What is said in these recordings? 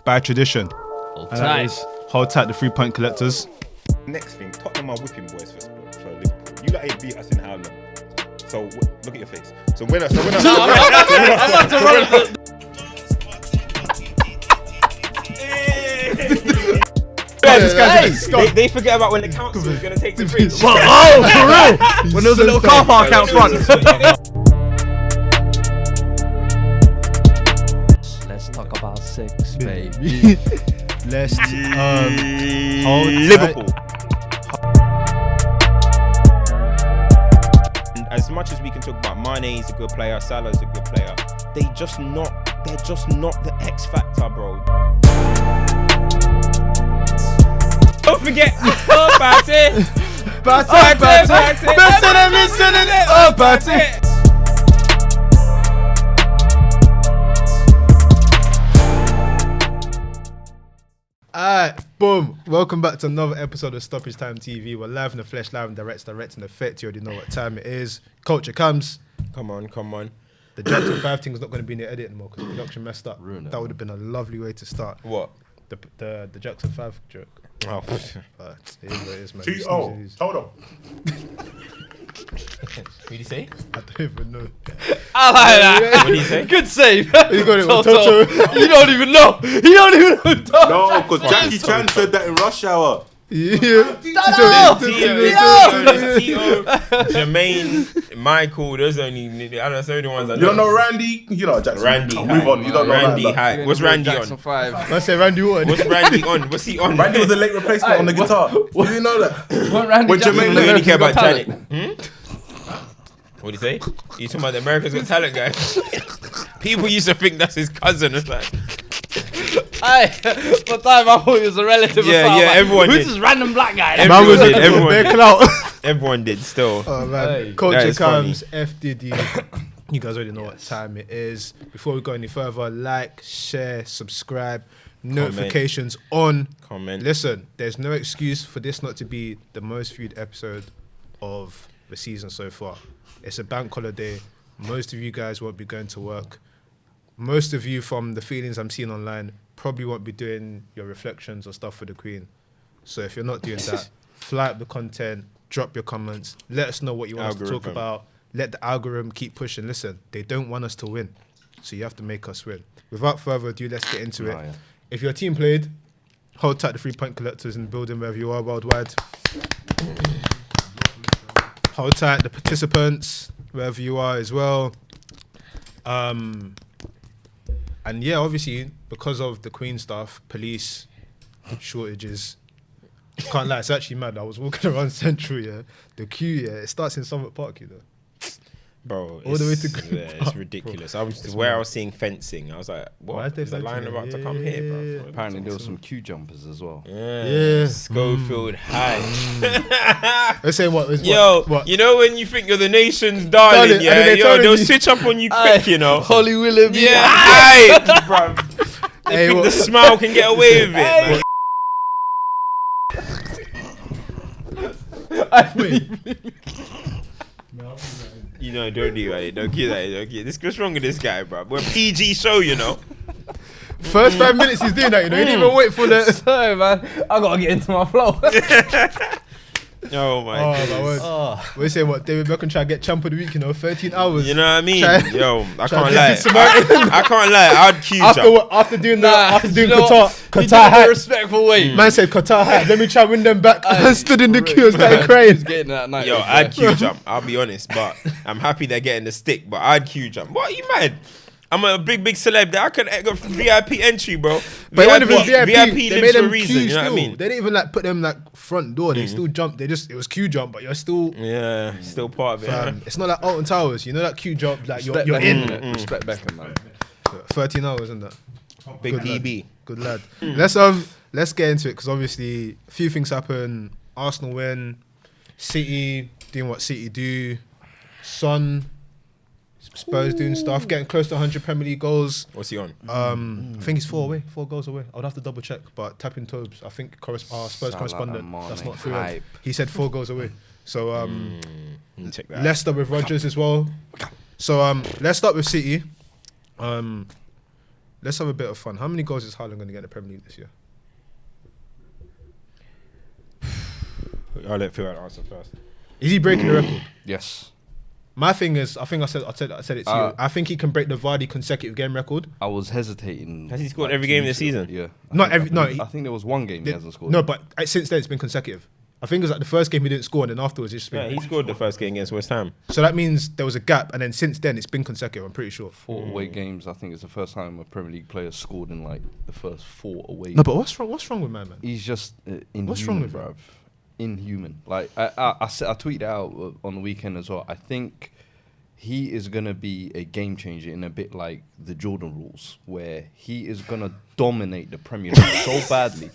by tradition. Hold And that tight. is hold tight the 3-point collectors. Next thing, Tottenham are whipping boys for Liverpool. You lot ain't beat us in how long? So look at your face. So when I I'm about to run. they forget about when the council is going to take the free. Oh, for real? When there was a little car park out front. Let's talk about sex, baby. Let's hold Liverpool. And as much as we can talk about Mane is a good player, Salah's a good player, they're just not the X factor, bro. Don't forget about it. Alright, boom. Welcome back to another episode of Stoppage Time TV. We're live in the flesh, live in direct in effect. You already know what time it is. Culture comes. Come on. The Jackson 5 thing is not going to be in the edit anymore because the production messed up. That would have been a lovely way to start. What? The Jackson 5 joke. Oh, it is what it is, man. Hold on. what did you say? I don't even know. I like that. What did you say? Good save. You got it with Toto. Toto. You don't even know. No, because Jackie Chan said that in Rush Hour. Yeah. Tito, Jermaine, Michael, those are the only ones I know. You don't know Randy? You know Jackson. Randy. Move on. You don't know Randy. that. Hi. What's Randy on? I say Randy Orton. What's Randy on? What's he on? Randy was a late replacement on the guitar. You didn't know that? When Jermaine You only care about talent. Janet. What do you say? You talking about the America's Got Talent guy? People used to think that's his cousin. It's like, Hey, for time I thought he was a relative. Yeah, or something. yeah, everyone Who's did. this random black guy? Everyone did. Clout. Everyone did still. Oh man, Hey. Culture That is comes. FDD. You guys already know what time it is. Before we go any further, like, share, subscribe, notifications on. Comment. Listen, there's no excuse for this not to be the most viewed episode of the season so far. It's a bank holiday. Most of you guys won't be going to work. Most of you, from the feelings I'm seeing online, probably won't be doing your reflections or stuff for the Queen. So if you're not doing that, fly up the content, drop your comments, let us know what you want us to talk about. Let the algorithm keep pushing. Listen, they don't want us to win, so you have to make us win. Without further ado, let's get into it. yeah. If your team played, hold tight the 3-point collectors in the building wherever you are worldwide. Hold tight the participants wherever you are as well. And yeah, obviously, because of the Queen stuff, police shortages. Can't lie, it's actually mad. I was walking around Central, yeah. The queue, yeah, it starts in Southwark Park, you know. Bro, All the way to it's Green ridiculous. Bro, I was seeing fencing. I was like, Why what? is there Is the line fencing? about to come Yeah. here, bro? Apparently there were some queue jumpers as well. Yeah. Schofield High. They're saying what? Yo, what? you know when you think you're the nation's darling, Darling, yeah? and then they Yo, telling they'll you- switch up on you quick, you know? Holly Willoughby. Yeah, aye, bro. They Hey, think what- the smile can get away with it, man. You know, don't do that. Don't keep that. Don't keep. What's wrong with this guy, bro? We're a PG show, you know. First 5 minutes he's doing that, you know. He didn't even wait for the. Sorry, man. I gotta get into my flow. Oh my Oh, goodness. my word. We're saying what? David Beckham try to get champ of the week, you know, 13 hours. You know what I mean? Try- Yo, I try can't to lie. get Samaritan. I can't lie. I'd queue After jump. what? After doing you doing know Qatar what? He did Qatar it in a hat. respectful way. Man said Qatar hat. Let me try win them back. Aye, I stood in the for queue, I real. started He crying. was getting that night. Yo, I'd queue jump. I'll be honest, but I'm happy they're getting the stick. But I'd queue jump. What are you mad? I'm a big celeb. I could get VIP entry, bro. But it wasn't even VIP. VIP They lives made for a them reason. queue You know what I still. mean? They didn't even like put them like front door. They still jumped. It was queue jump, but you're still. Yeah, still part of it. It's not like Alton Towers. You know that queue jump, like you're Respect in. Beckham, innit? Respect Beckham, man. 13 hours, isn't that? Big Good DB. Good lad. Let's get into it because obviously a few things happen. Arsenal win, City doing what City do, Son, Spurs doing stuff, getting close to 100 Premier League goals. What's he on? I think he's 4 goals away. I'd have to double check, but tapping Tobes, I think Spurs Salah correspondent. and That's Mane not true. hype. He said 4 goals away. So Check that. Leicester with Rodgers as well. So let's start with City. let's have a bit of fun. How many goals is Haaland going to get in the Premier League this year? I'll let Phil answer first. Is he breaking the record? Yes. My thing is, I think I said it to you. I think he can break the Vardy consecutive game record. I was hesitating. Has he scored every game this season? Yeah. I think there was one game he hasn't scored. No, but since then it's been consecutive. I think it was like the first game he didn't score, and then afterwards it's just been. Yeah, he scored the first game against West Ham. So that means there was a gap, and then since then it's been consecutive. I'm pretty sure. 4 away games. I think it's the first time a Premier League player scored in like the first 4 away. No, but what's wrong with man? He's just inhuman, What's wrong with him? bruv? Inhuman. Like I tweeted out on the weekend as well. I think he is gonna be a game changer in a bit like the Jordan rules, where he is gonna dominate the Premier League so badly.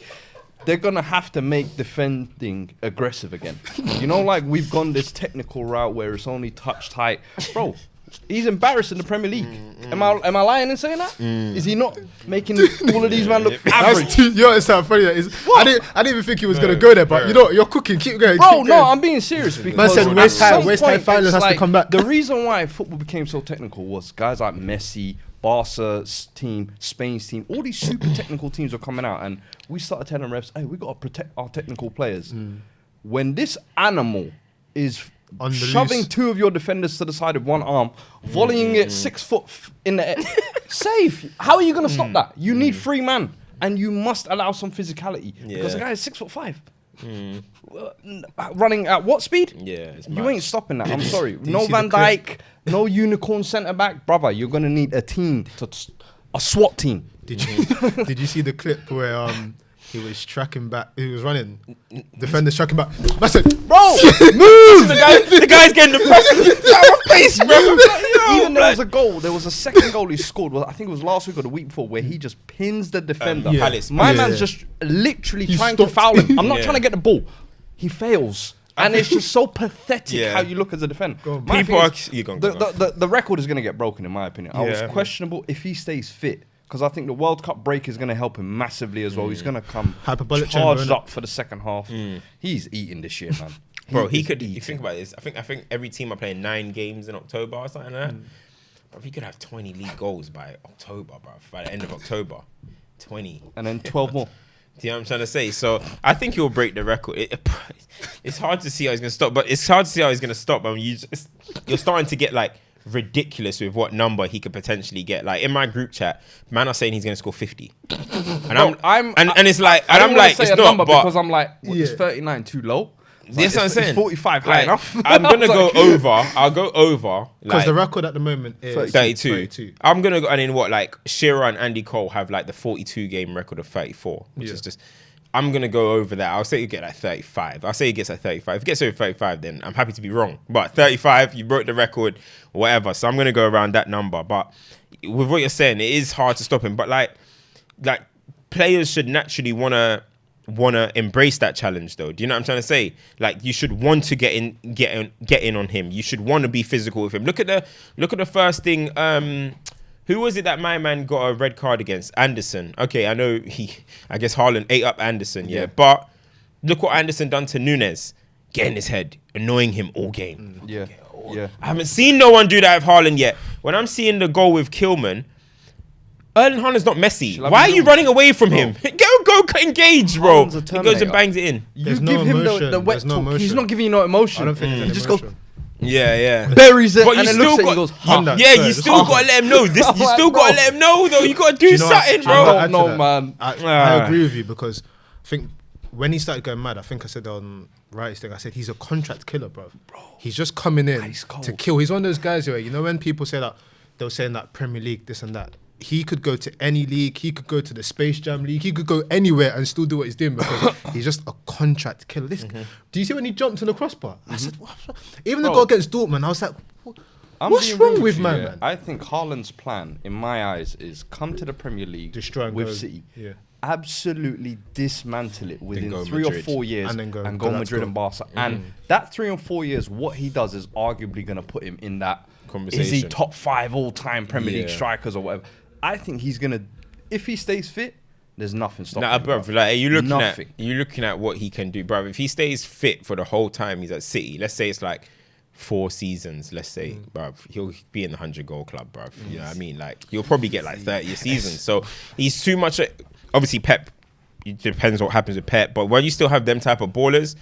They're going to have to make defending aggressive again. You know, like we've gone this technical route where it's only touch tight. Bro, he's embarrassing the Premier League. Am I lying in saying that? Is he not making all of these men look average? You know what's so funny? I didn't even think he was going to go there, but you know, you're cooking. Keep going. Bro, no, I'm being serious. Because man said West Ham finals has to come back. The reason why football became so technical was guys like Messi, Barca's team, Spain's team, all these super technical teams were coming out, and we started telling refs, hey, we got to protect our technical players. When this animal is shoving loose, 2 of your defenders to the side with one arm, volleying it 6 foot in the air, save. How are you going to stop that? You need 3 man, and you must allow some physicality because the guy is 6'5". Running at what speed? Yeah, you ain't stopping that. I'm sorry. No Van Dijk, no unicorn centre back, brother. You're gonna need a team, a SWAT team. Did you see the clip where he was tracking back? He was running. Defenders tracking back. I said, bro, move! the guy's getting the press out of my face, bro. Even there was a goal. There was a second goal he scored. Well, I think it was last week or the week before, where he just pins the defender. Man's just literally trying to foul him. I'm not trying to get the ball. He fails. And it's just so pathetic how you look as a defender. The record is going to get broken, in my opinion. I was questionable if he stays fit, because I think the World Cup break is going to help him massively as well. He's going to come charged up for the second half. He's eating this year, man. Bro, he could. You think about this. I think every team are playing 9 games in October or something like that. But he could have 20 league goals by October, bro. By the end of October, 20, and then 12 more. Do you know what I'm trying to say? So I think he'll break the record. It's hard to see how he's going to stop, but it's hard to see how he's going to stop. I mean, you're starting to get like ridiculous with what number he could potentially get. Like in my group chat, man are saying he's going to score 50, and it's like, and I'm like, it's not, but because I'm like, is 39 too low? That's what I'm saying. 45 high enough. I'm gonna go over. I'll go over because the record at the moment is 32. I'm gonna go, and in what, like Shearer and Andy Cole have like the 42 game record of 34, which is just. I'm gonna go over that. I'll say you get like 35. I'll say he gets like 35. If he gets over 35, then I'm happy to be wrong. But 35, you broke the record, whatever. So I'm gonna go around that number. But with what you're saying, it is hard to stop him. But like players should naturally wanna embrace that challenge, though. Do you know what I'm trying to say? Like, you should want to get in on him. You should want to be physical with him. Look at the first thing. Who was it that my man got a red card against? Anderson. Okay, I know I guess Haaland ate up Anderson. Yeah, but look what Anderson done to Nunes. Get in his head, annoying him all game. Yeah. I haven't seen no one do that with Haaland yet. When I'm seeing the goal with Kilman, Erling Haaland's not Messi. Why are you running away from him? Go engage, bro. He goes and bangs it in. You give him the wet talk. He's not giving you no emotion. I don't think he just goes. Yeah. Buries it, but and you then still looks at got, it and goes, you still got to let him know. You still got to let him know, though. You got to do something, bro. I don't know, man. I agree with you, because I think when he started going mad, I think I said on Riot's thing, I said he's a contract killer, bro. He's just coming in to kill. He's one of those guys where, you know, when people say that, they were saying that Premier League, this and that. He could go to any league. He could go to the Space Jam League. He could go anywhere and still do what he's doing, because he's just a contract killer. Do you see when he jumped on the crossbar? I said, what? Even the goal against Dortmund, I was like, what's wrong with man? I think Haaland's plan, in my eyes, is come to the Premier League with City. Yeah. Absolutely dismantle it within 3 or 4 years and go Madrid and Barca. And that 3 or 4 years, what he does is arguably going to put him in that conversation. Is he top 5 all-time Premier League strikers or whatever? I think he's going to, if he stays fit, there's nothing stopping him. Bro, like, you're looking at what he can do, bro. If he stays fit for the whole time he's at City, let's say it's like 4 seasons, let's say, bruv, he'll be in the 100-goal club, bruv. You know what I mean? Like, he'll probably get like 30 a season. So he's too much. Obviously, Pep, it depends what happens with Pep. But when you still have them type of ballers,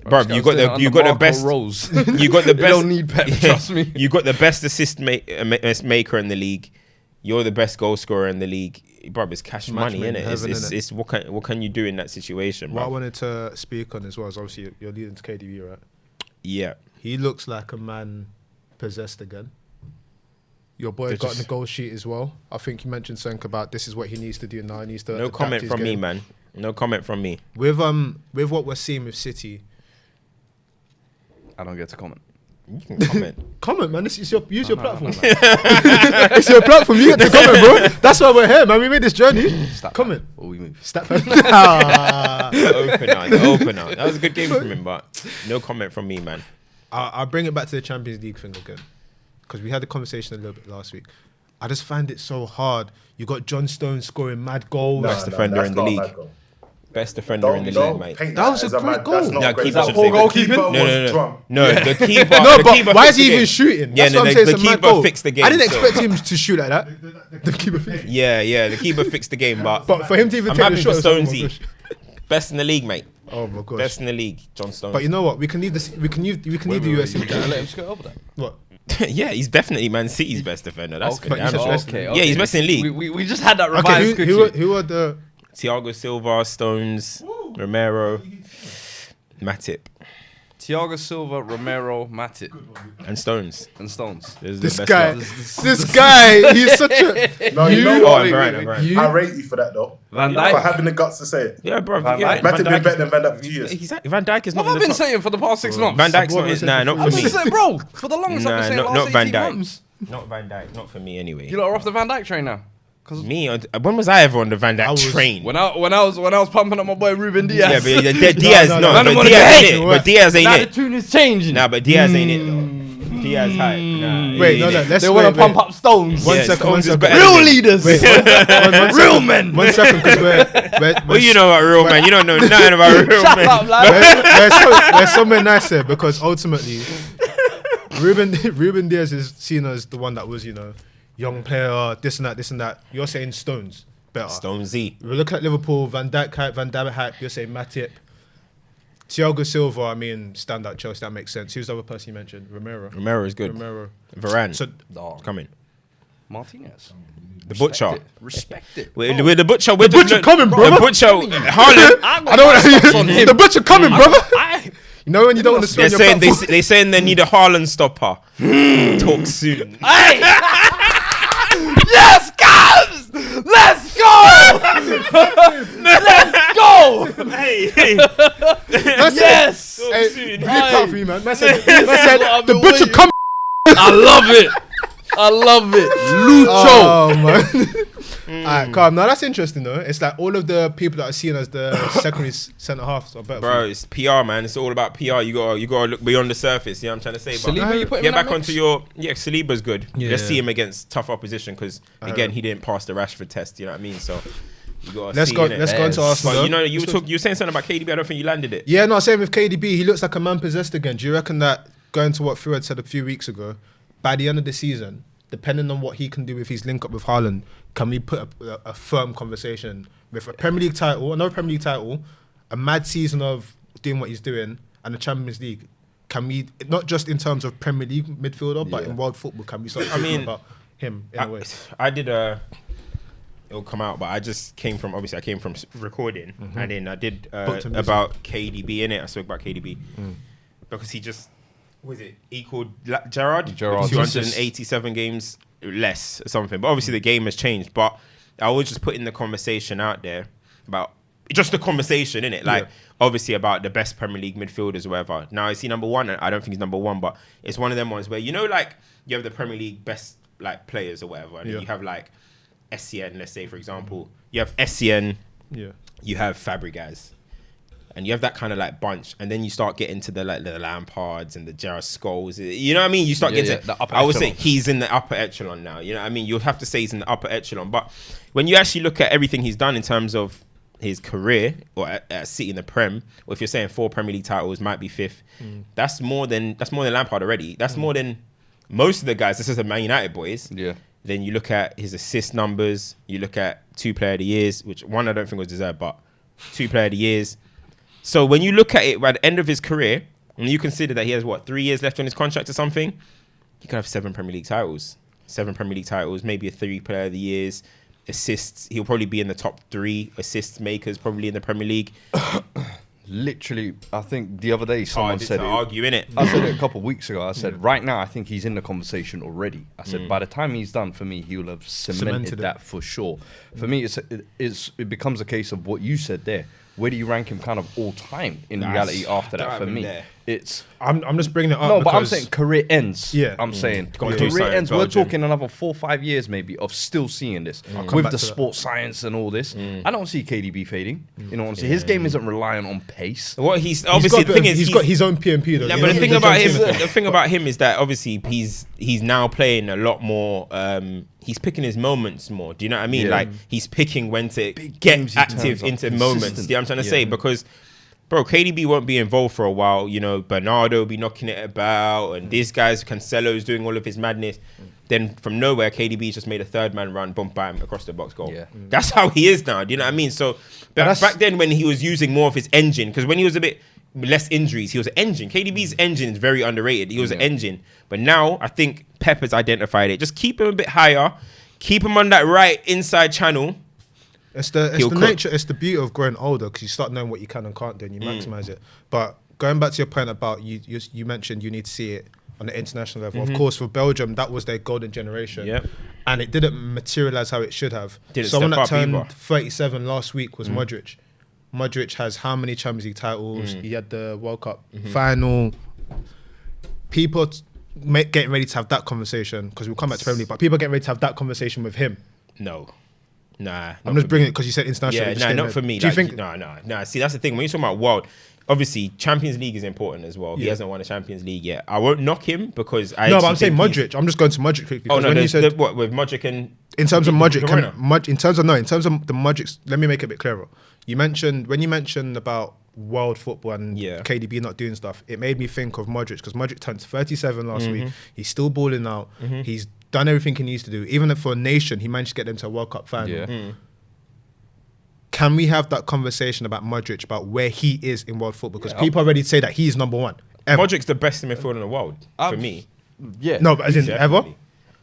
bruv, you got the best. Roles. You got the best. You don't need Pep, trust me. You got the best assist maker in the league. You're the best goal scorer in the league. Bruv, it's cash money, innit? It's what can you do in that situation, What I bruv? wanted to speak on as well is obviously you're leading to KDB, right? Yeah. He looks like a man possessed again. Your boy got in the goal sheet as well. I think you mentioned something about this is what he needs to do now. He needs to No adapt comment his from me, game. man. No comment from me. With what we're seeing with City. I don't get to comment. You can comment. Comment, man. Use your platform. It's your platform. You get to comment, bro. That's why we're here, man. We made this journey. Comment. Or we move. Step The opener. That was a good game from him, but no comment from me, man. I'll bring it back to the Champions League thing again, because we had the conversation a little bit last week. I just find it so hard. You got John Stones scoring mad goals. Best defender in the league. Best defender in the league, mate. That was a great goal. No, keeper should Poor say goalkeeper No, was drunk. No, the keeper. No, the but keeper why fixed is he the even game. shooting? Yeah, That's no, what I'm the saying. It's a mad keeper goal. fixed the game. I didn't so- expect him to shoot like that. The keeper fixed. Yeah, the keeper fixed the game, but But for him to even I'm take happy the for shot, it's like, oh my Stonesy. gosh. Best in the league, mate. Oh my gosh. Best in the league, John Stones. But you know what? We can leave this. We can leave the US. Can I let him skirt over that? What? yeah, he's definitely Man City's best defender. That's Okay. for But damn you said sure. best- Yeah, he's best in the league. We just had that Okay. revised Who are the? Thiago Silva, Stones, Romero, Matip, Thiago Silva, Romero, Matip, and Stones. and Stones. Those are the This best guy. lot. This guy. He's such a. No, you know Oh, what? and Varane. You- I rate you for that though. Van For Dijk. having the guts to say it. Yeah, bro. Van Yeah, Dijk. Matip been better is- than Van Dijk for years. Exactly. Van Dijk is What not have in I the been top. saying for the past 6 months? Van Dijk's What not. was it Nah, for not four for I've me. been saying, bro, for the longest I've been saying Nah, last not Van 18 Dijk. months. Not Van Dijk. Not for me anyway. You lot are off the Van Dijk train now. Me? When was I ever on the Van Dijk train? When I was pumping up my boy Ruben Diaz. Yeah, but Diaz, no, no, no, but no, Diaz no, ain't it. no, But Diaz ain't now the it. tune is changing. Nah, but Diaz ain't it though. Diaz hype. Nah, Wait, he no, ain't no. it. Let's They want to wait, pump up Stones. One Yeah, second, Stones one is second. better Real than him. leaders. Real men. 1 second, because we're What you know about real man? You don't know nothing about real Shut man. up, lad. we're somewhere nice here, because ultimately, Ruben Diaz is seen as the one that was, young player, this and that. You're saying Stones better. Stonesy. We look at Liverpool, Van Dijk hype, Van Dijk hype. You're saying Matip. Thiago Silva, I mean, standout Chelsea, that makes sense. Who's the other person you mentioned? Romero is good. Romero. Varane. So, Dog. Coming. Martinez. The butcher. Respect it. With the butcher. The butcher coming, bro. The butcher. Haaland. I don't want the butcher coming, brother. You know when you don't want to They're spend your saying platform? they saying they need a Haaland stopper. Talk soon. Yes, guys! Let's go! Let's go! Hey. Yes! Hey, soon. really proud for you, man. Man said, what I've the been butcher waiting. coming. I love it. I love it. Lucho. Oh, man. Alright, calm. Now that's interesting though. It's like all of the people that are seen as the secondary centre halves are better. for Bro, you. it's PR, man. It's all about PR. You gotta look beyond the surface. You know what I'm trying to say? But Saliba, you put him get in that back onto mix? your Saliba's good. Yeah. Let's see him against tough opposition because again he didn't pass the Rashford test. You know what I mean? So you gotta Let's see, go. innit? Let's go into Arsenal. But though. you were saying something about KDB. I don't think you landed it. Yeah, no, same with KDB. He looks like a man possessed again. Do you reckon that going to what Fuad said a few weeks ago, by the end of the season, depending on what he can do with his link up with Haaland, can we put a firm conversation with a Premier League title, another Premier League title, a mad season of doing what he's doing, and the Champions League? Can we, not just in terms of Premier League midfielder, but in world football, can we start talking about him in a way? I did it'll come out, but I just came from recording, and then I did Booked him about KDB in it. I spoke about KDB because he just equaled Gerrard. Gerrard. 287 games less or something. But obviously the game has changed. But I was just putting the conversation out there about just the conversation, innit? Like obviously about the best Premier League midfielders or whatever. Now is he number one? I don't think he's number one, but it's one of them ones where like you have the Premier League best like players or whatever, and then you have like SCN, let's say for example, you have SCN, you have Fabregas, and you have that kind of like bunch, and then you start getting to the Lampards and the Gerrard Scholes. You know what I mean? You start getting to, the upper I would say echelon. he's in the upper echelon now. You know what I mean? You'll have to say he's in the upper echelon. But when you actually look at everything he's done in terms of his career, or at City in the Prem, or if you're saying 4 Premier League titles, might be 5th. That's more than Lampard already. That's more than most of the guys. This is the Man United boys. Yeah. Then you look at his assist numbers. You look at 2 Player of the Years, which one I don't think was deserved, but 2 Player of the Years. So when you look at it by the end of his career, and you consider that he has 3 years left on his contract or something, he could have 7 Premier League titles. 7 Premier League titles, maybe a 3 Player of the Years. Assists, he'll probably be in the top 3 assist makers probably in the Premier League. Literally, I think the other day someone said it. Argue, innit? I said it a couple of weeks ago. I said, right now, I think he's in the conversation already. I said, by the time he's done, for me, he will have cemented that for sure. For me, it becomes a case of what you said there. Where do you rank him kind of all time in reality after that? For me, I'm just bringing it up. No, but I'm saying career ends. Yeah. I'm saying Gotta career ends. We're Belgium. talking another 4 or 5 years maybe of still seeing this with the sports science and all this. I don't see KDB fading. You know what I'm saying? His game isn't reliant on pace. What he's obviously the thing is he's got his own PMP though. Yeah, but the thing about him is that obviously he's now playing a lot more. He's picking his moments more. Do you know what I mean? Yeah. Like he's picking when to Big get games he active turns up, into moments. consistent. Do you know what I'm trying to say? Because bro, KDB won't be involved for a while. You know, Bernardo will be knocking it about, and these guys, Cancelo's doing all of his madness. Then from nowhere, KDB's just made a 3rd man run, boom, bam, across the box goal. Yeah. That's how he is now. Do you know what I mean? So back then when he was using more of his engine, because when he was a bit less injuries, he was an engine. KDB's engine is very underrated. He was an engine. But now I think Pep has identified it. Just keep him a bit higher. Keep him on that right inside channel. It's the nature, it's the beauty of growing older because you start knowing what you can and can't do and you maximize it. But going back to your point about you mentioned you need to see it on the international level. Of course, for Belgium, that was their golden generation. Yep. And it didn't materialize how it should have. Didn't Someone step that up turned either. 37 last week was Modric. Modric has how many Champions League titles? He had the World Cup final. People getting ready to have that conversation because we'll come back to Premier League, but people getting ready to have that conversation with him. No. Nah. I'm just bringing it because you said international. Yeah, not for me. Do you Like, think? No. See, that's the thing. When you're talking about world, obviously Champions League is important as well. He hasn't won a Champions League yet. I won't knock him because But I'm saying Modric. I'm just going to Modric quickly. Oh no, when you said, what with Modric and in terms of Modric, Corona. in terms of the Modric, let me make it a bit clearer. You mentioned about world football and KDB not doing stuff, it made me think of Modric because Modric turned 37 last week. He's still balling out. He's done everything he needs to do. Even for a nation, he managed to get them to a World Cup final. Yeah. Can we have that conversation about Modric, about where he is in world football? Because people already say that he's number one. Ever. Modric's the best midfielder in the world for me. Yeah. No, but as in ever? Definitely.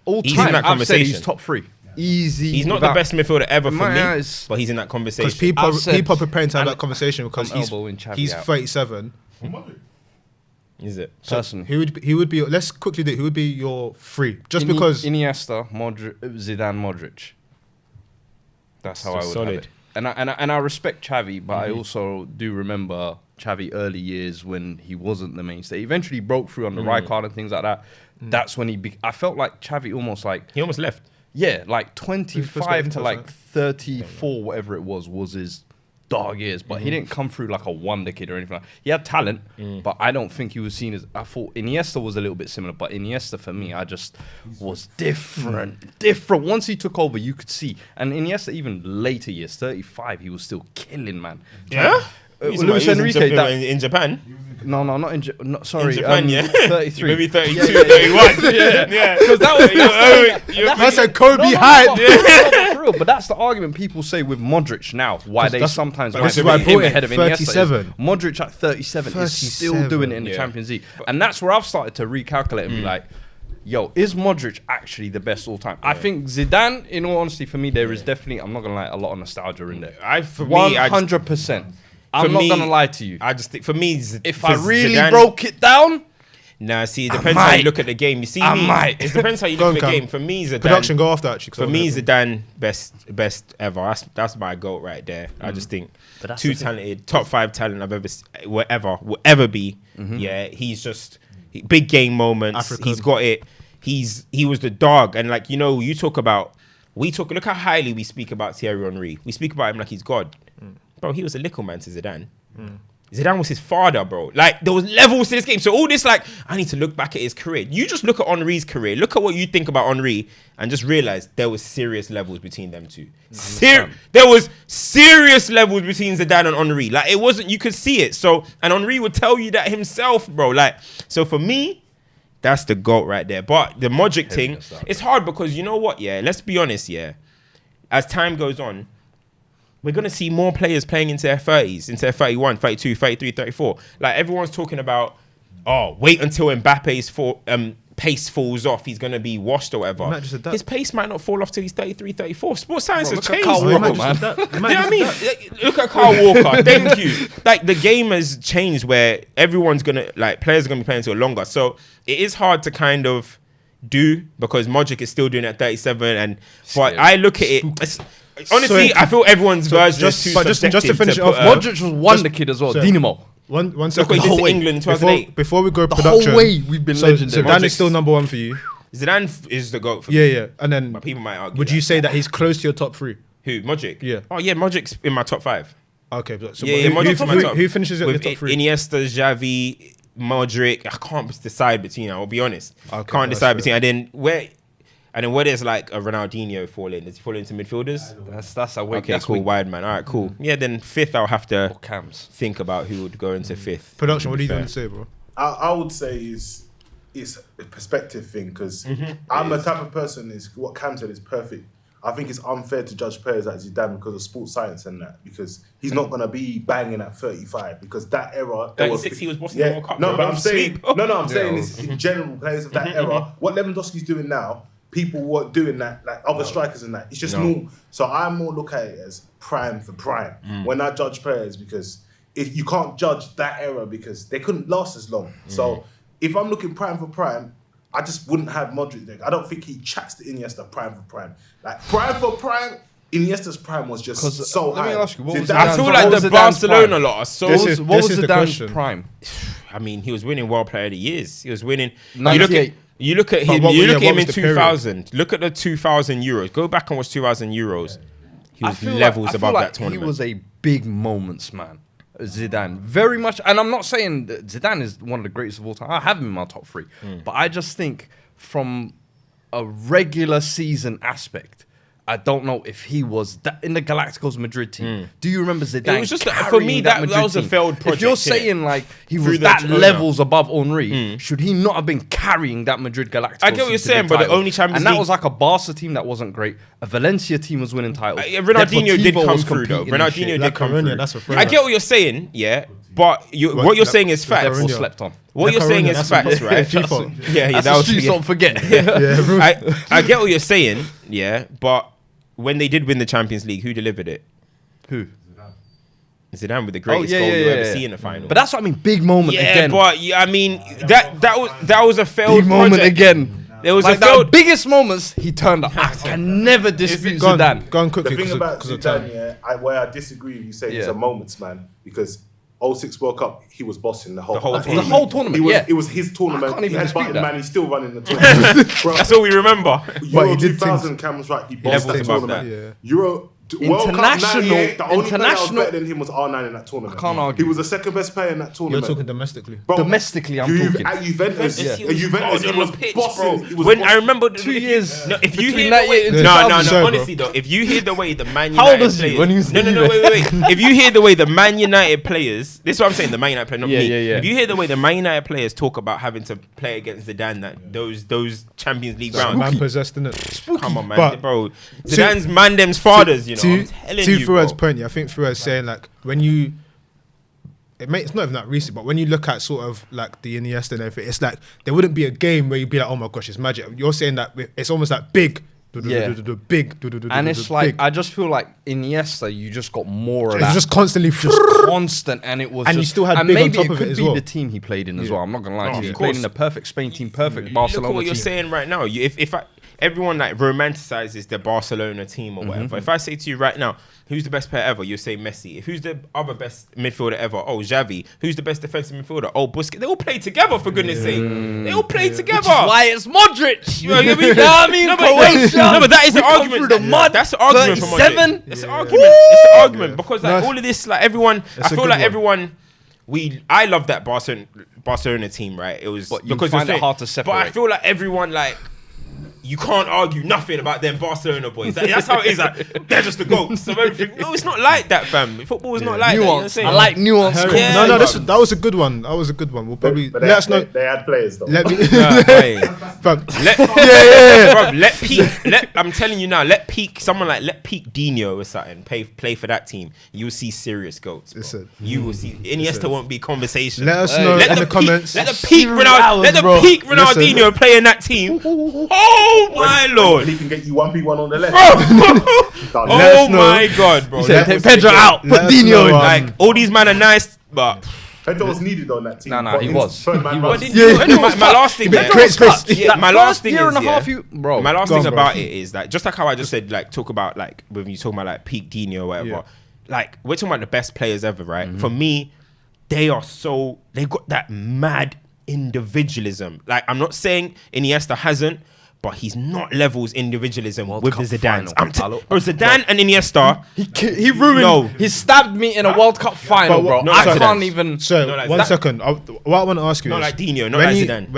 All He's time, in that I've said he's conversation. top 3. Easy. He's not the best midfielder ever for my me, eyes. but he's in that conversation. Because people are preparing to have that conversation because I'm elbowing Xavi he's out. 37. Is it? Personally. He would be. Let's quickly do. Who would be your 3? Just because Iniesta, Modric, Zidane, Modric. That's how I would solid. have it. And I respect Xavi, but I also do remember Xavi early years when he wasn't the mainstay. He eventually broke through on the right card and things like that. That's when I felt like Xavi almost like He almost left. like 25 to like 34, whatever it was his dog years. But he didn't come through like a wonder kid or anything like that. He had talent, but I don't think he was seen as... I thought Iniesta was a little bit similar, but Iniesta for me, I just was different. Once he took over, you could see. And Iniesta, even later years, 35, he was still killing, man. Yeah? Luis Enrique, in Japan. No, not in sorry. In Japan, yeah. 33. Maybe 32, Yeah. 31. Yeah. Because that was... I said Kobe hype. For real, but that's the argument people say with Modric now. Why they sometimes this is why I him brought it, ahead of Iniesta. 37. Modric at 37 is still doing it in the Champions League. And that's where I've started to recalculate and be like, yo, is Modric actually the best all time? I think Zidane, in all honesty, for me, there is definitely, I'm not going to lie, a lot of nostalgia in there. 100%. I'm not going to lie to you. I just think, for me, If I really broke it down... Nah, see, it depends how you look at the game. You see, might. It depends how you Go look at on, the Cam. game. For me, Zidane. Production, go after actually. For me, Zidane, best ever. That's my goat right there. I just think too talented, top 5 talent I've ever, will ever be. Yeah, he's just big game moments. African. He's got it. He was the dog, and like you talk about, look how highly we speak about Thierry Henry. We speak about him like he's God. Bro, he was a little man to Zidane. Zidane was his father, bro. Like, there was levels to this game. So all this, like, I need to look back at his career. You just look at Henry's career. Look at what you think about Henry and just realize there was serious levels between them two. There was serious levels between Zidane and Henry. Like, it wasn't, you could see it. So, and Henry would tell you that himself, bro. Like, so for me, that's the GOAT right there. But the Modric thing, it's hard because you know what, yeah? Let's be honest, yeah? As time goes on, we're going to see more players playing into their 30s, into their 31, 32, 33, 34. Like, everyone's talking about, oh, wait until Mbappe's pace falls off. He's going to be washed or whatever. His pace might not fall off till he's 33, 34. Sports science has changed. Kyle Walker, man. You know what I mean? Look at Kyle Walker. Thank you. Like, the game has changed where everyone's going to, like, players are going to be playing until longer. So, it is hard to kind of do because Modric is still doing it at 37. But I look at it... Honestly, I feel everyone's version is too subjective. Just to finish it off, Modric was wonder kid as well. Dynamo. One Look what he did to England in 2008. Before we go The production, whole way we've been legendary. Zidane is still number one for you. Zidane is the GOAT for me. Yeah. And then But people might argue. would you say that he's close to your top three? Who? Modric? Yeah. Oh, yeah, Modric's in my top 5. Okay. So Modric's in my top. who finishes at your With top three? Iniesta, Xavi, Modric. I can't decide between, I'll be honest. Okay, Can't that's decide fair. between. And then where does like a Ronaldinho fall in? Does he fall into midfielders? That's a weak. Okay, That's cool. weak. Wide man. All right, cool. Yeah, then 5th, I'll have to Or cams. think about who would go into 5th. Production, what are you Fair. going to say, bro? I would say it's a perspective thing because I'm a type of person. Is what Cam said is perfect. I think it's unfair to judge players like Zidane because of sports science and that because he's not gonna be banging at 35 because that era. 36, he was bossing the World Cup. No, bro. but I'm Don't saying sleep. I'm saying is in general players of that era. What Lewandowski's doing now, people weren't doing that. Like other strikers and that. It's just normal. So I more look at it as prime for prime when I judge players because if you can't judge that era because they couldn't last as long. So if I'm looking prime for prime. I just wouldn't have Modric there. I don't think he chats to Iniesta prime for prime. Like prime for prime, Iniesta's prime was just so high. Let me ask you, what was I feel like the Barcelona lot are so... This is what was the Zidane's question. prime? I mean, he was winning World Player of the Years. He was winning... 98. You look at him. But You look what at him was in the period? 2000. Look at the 2000 Euros. Go back and watch 2000 Euros. He was levels above that tournament. He was a big moments man. Zidane, very much, and I'm not saying that Zidane is one of the greatest of all time. I have him in my top 3, but I just think from a regular season aspect, I don't know if he was that in the Galacticos Madrid team. Do you remember Zidane? It was just for carrying me that Madrid was a team? failed project. If you're innit? saying like he Through was the that owner. levels above Henry, should he not have been carrying that Madrid Galacticos? I get what you're into saying, but the title? only Champions and that League- was like a Barca team that wasn't great. A Valencia team was winning titles. Ronaldinho did Deportivo come was through though. competing and Ronaldinho shit. did come Coruña, through. that's a I throwback. get what you're saying, yeah, but what you're saying is facts. Therefore Coruña. slept on. What you're Coruña, saying is that's facts, a- right? FIFA. Yeah, That's that the was. streets don't forget. I get what you're saying, yeah, but when they did win the Champions League, who delivered it? Who? Zidane with the greatest goal you ever see in the final. But that's what I mean. Big moment yeah, again. but I mean that was a failed Big moment project. again. There was Like a the failed. biggest moments he turned up. I can never dispute Go on Zidane. quickly. The thing about because of time. Zidane, where I disagree with you saying he's Yeah. a moments man, because 06 World Cup, he was bossing the whole tournament. The whole tournament, He was, yeah. It was his tournament. I can't even he had dispute button that. man, he's still running the tournament. Bro, That's all we remember. Euro he did 2000, Cam was right, he bossed levels that above tournament. that. Euro World Cup 98, the only player that was international- better than him was R9 in that tournament. I can't argue. He was the second best player in that You're tournament. talking domestically. Bro, Domestically, I'm talking. At Juventus, Yeah. at Juventus, he was bossing. He was When I bossing. remember 2 years. No, if you between hear that the way, year and no, 2000. Sorry, bro. honestly though, if you hear the way the Man How old United was he players, when he was no, wait. If you hear the way the Man United players, this is what I'm saying, the Man United players, not Yeah, me. yeah. If you hear the way the Man United players talk about having to play against Zidane, that those Champions League rounds, Man possessed, innit? come on, man, But bro. Zidane's man them's fathers, you know. I'm telling to you, Fuad's bro. point, yeah, I think Fuad's saying like when you, it's not even that recent, but when you look at sort of like the Iniesta and everything, it's like there wouldn't be a game where you'd be like, oh my gosh, it's magic. You're saying that it's almost like big, Yeah. big, And it's like, I just feel like Iniesta, you just got more of it's that. just constantly Constant, and it was And you just, still had and big on maybe top it of could it as be well. the team he played in as well. I'm not gonna lie to of you. He course. played in a perfect Spain team, perfect Look Barcelona at what you're team. saying right now. Everyone like romanticizes the Barcelona team or whatever. If I say to you right now, who's the best player ever? You say Messi. If who's the other best midfielder ever? Oh, Xavi. Who's the best defensive midfielder? Oh, Busquets. They all play together for goodness sake. They all play together. Why it's Modric? You know what I mean? You know what I mean? No, Croatia. but that is We an come argument. through the mud. That's an argument for 37. Modric. It's an argument. It's an argument because like No, all of this, like everyone, I it's a feel good like one. everyone I love that Barcelona team, right? It was But you because find you're it hard to But I separate. feel like everyone like. You can't argue nothing about them Barcelona boys. That's how it is. Like, they're just the goats of everything. No, it's not like that, fam. Football is not like that. You know what I'm Nuance. saying? I like nuance. Yeah, no, man. that was a good one. That was a good one. We'll probably But let us know. They had players though. Let me. Hey. Fam, Bruv, let Peak. I'm telling you now. Let Peak Dino or something play for that team. You will see serious goats. Bro. Listen. You will see. Iniesta won't be conversation. Let us know in the comments. Let the peak Ronaldinho play in that team. Oh my lord. He can get you 1v1 on the left. Done. Oh know. my god, bro. Take Pedro out. Let Put us Dino in. know, Like all these men are nice, but Pedro was needed on that team. No, he was. what was. did you? My last thing, He yeah, creates space. yeah, my last thing year is, and a half, yeah, bro. my last Go thing on, bro. about it is that just like how I just said, like talk about like when you talking about like peak Dino or whatever, Yeah. like we're talking about the best players ever, right? For me, they got that mad individualism. Like I'm not saying Iniesta hasn't, but he's not levels individualism World with Cup the Zidanes. final. Bro, Zidane and Iniesta. He ruined. No. He stabbed me in a World Cup final, But bro. what- no, I like can't that. even. So Not like one that. second. What I want to ask you Not is like Dino, not when like you, Zidane.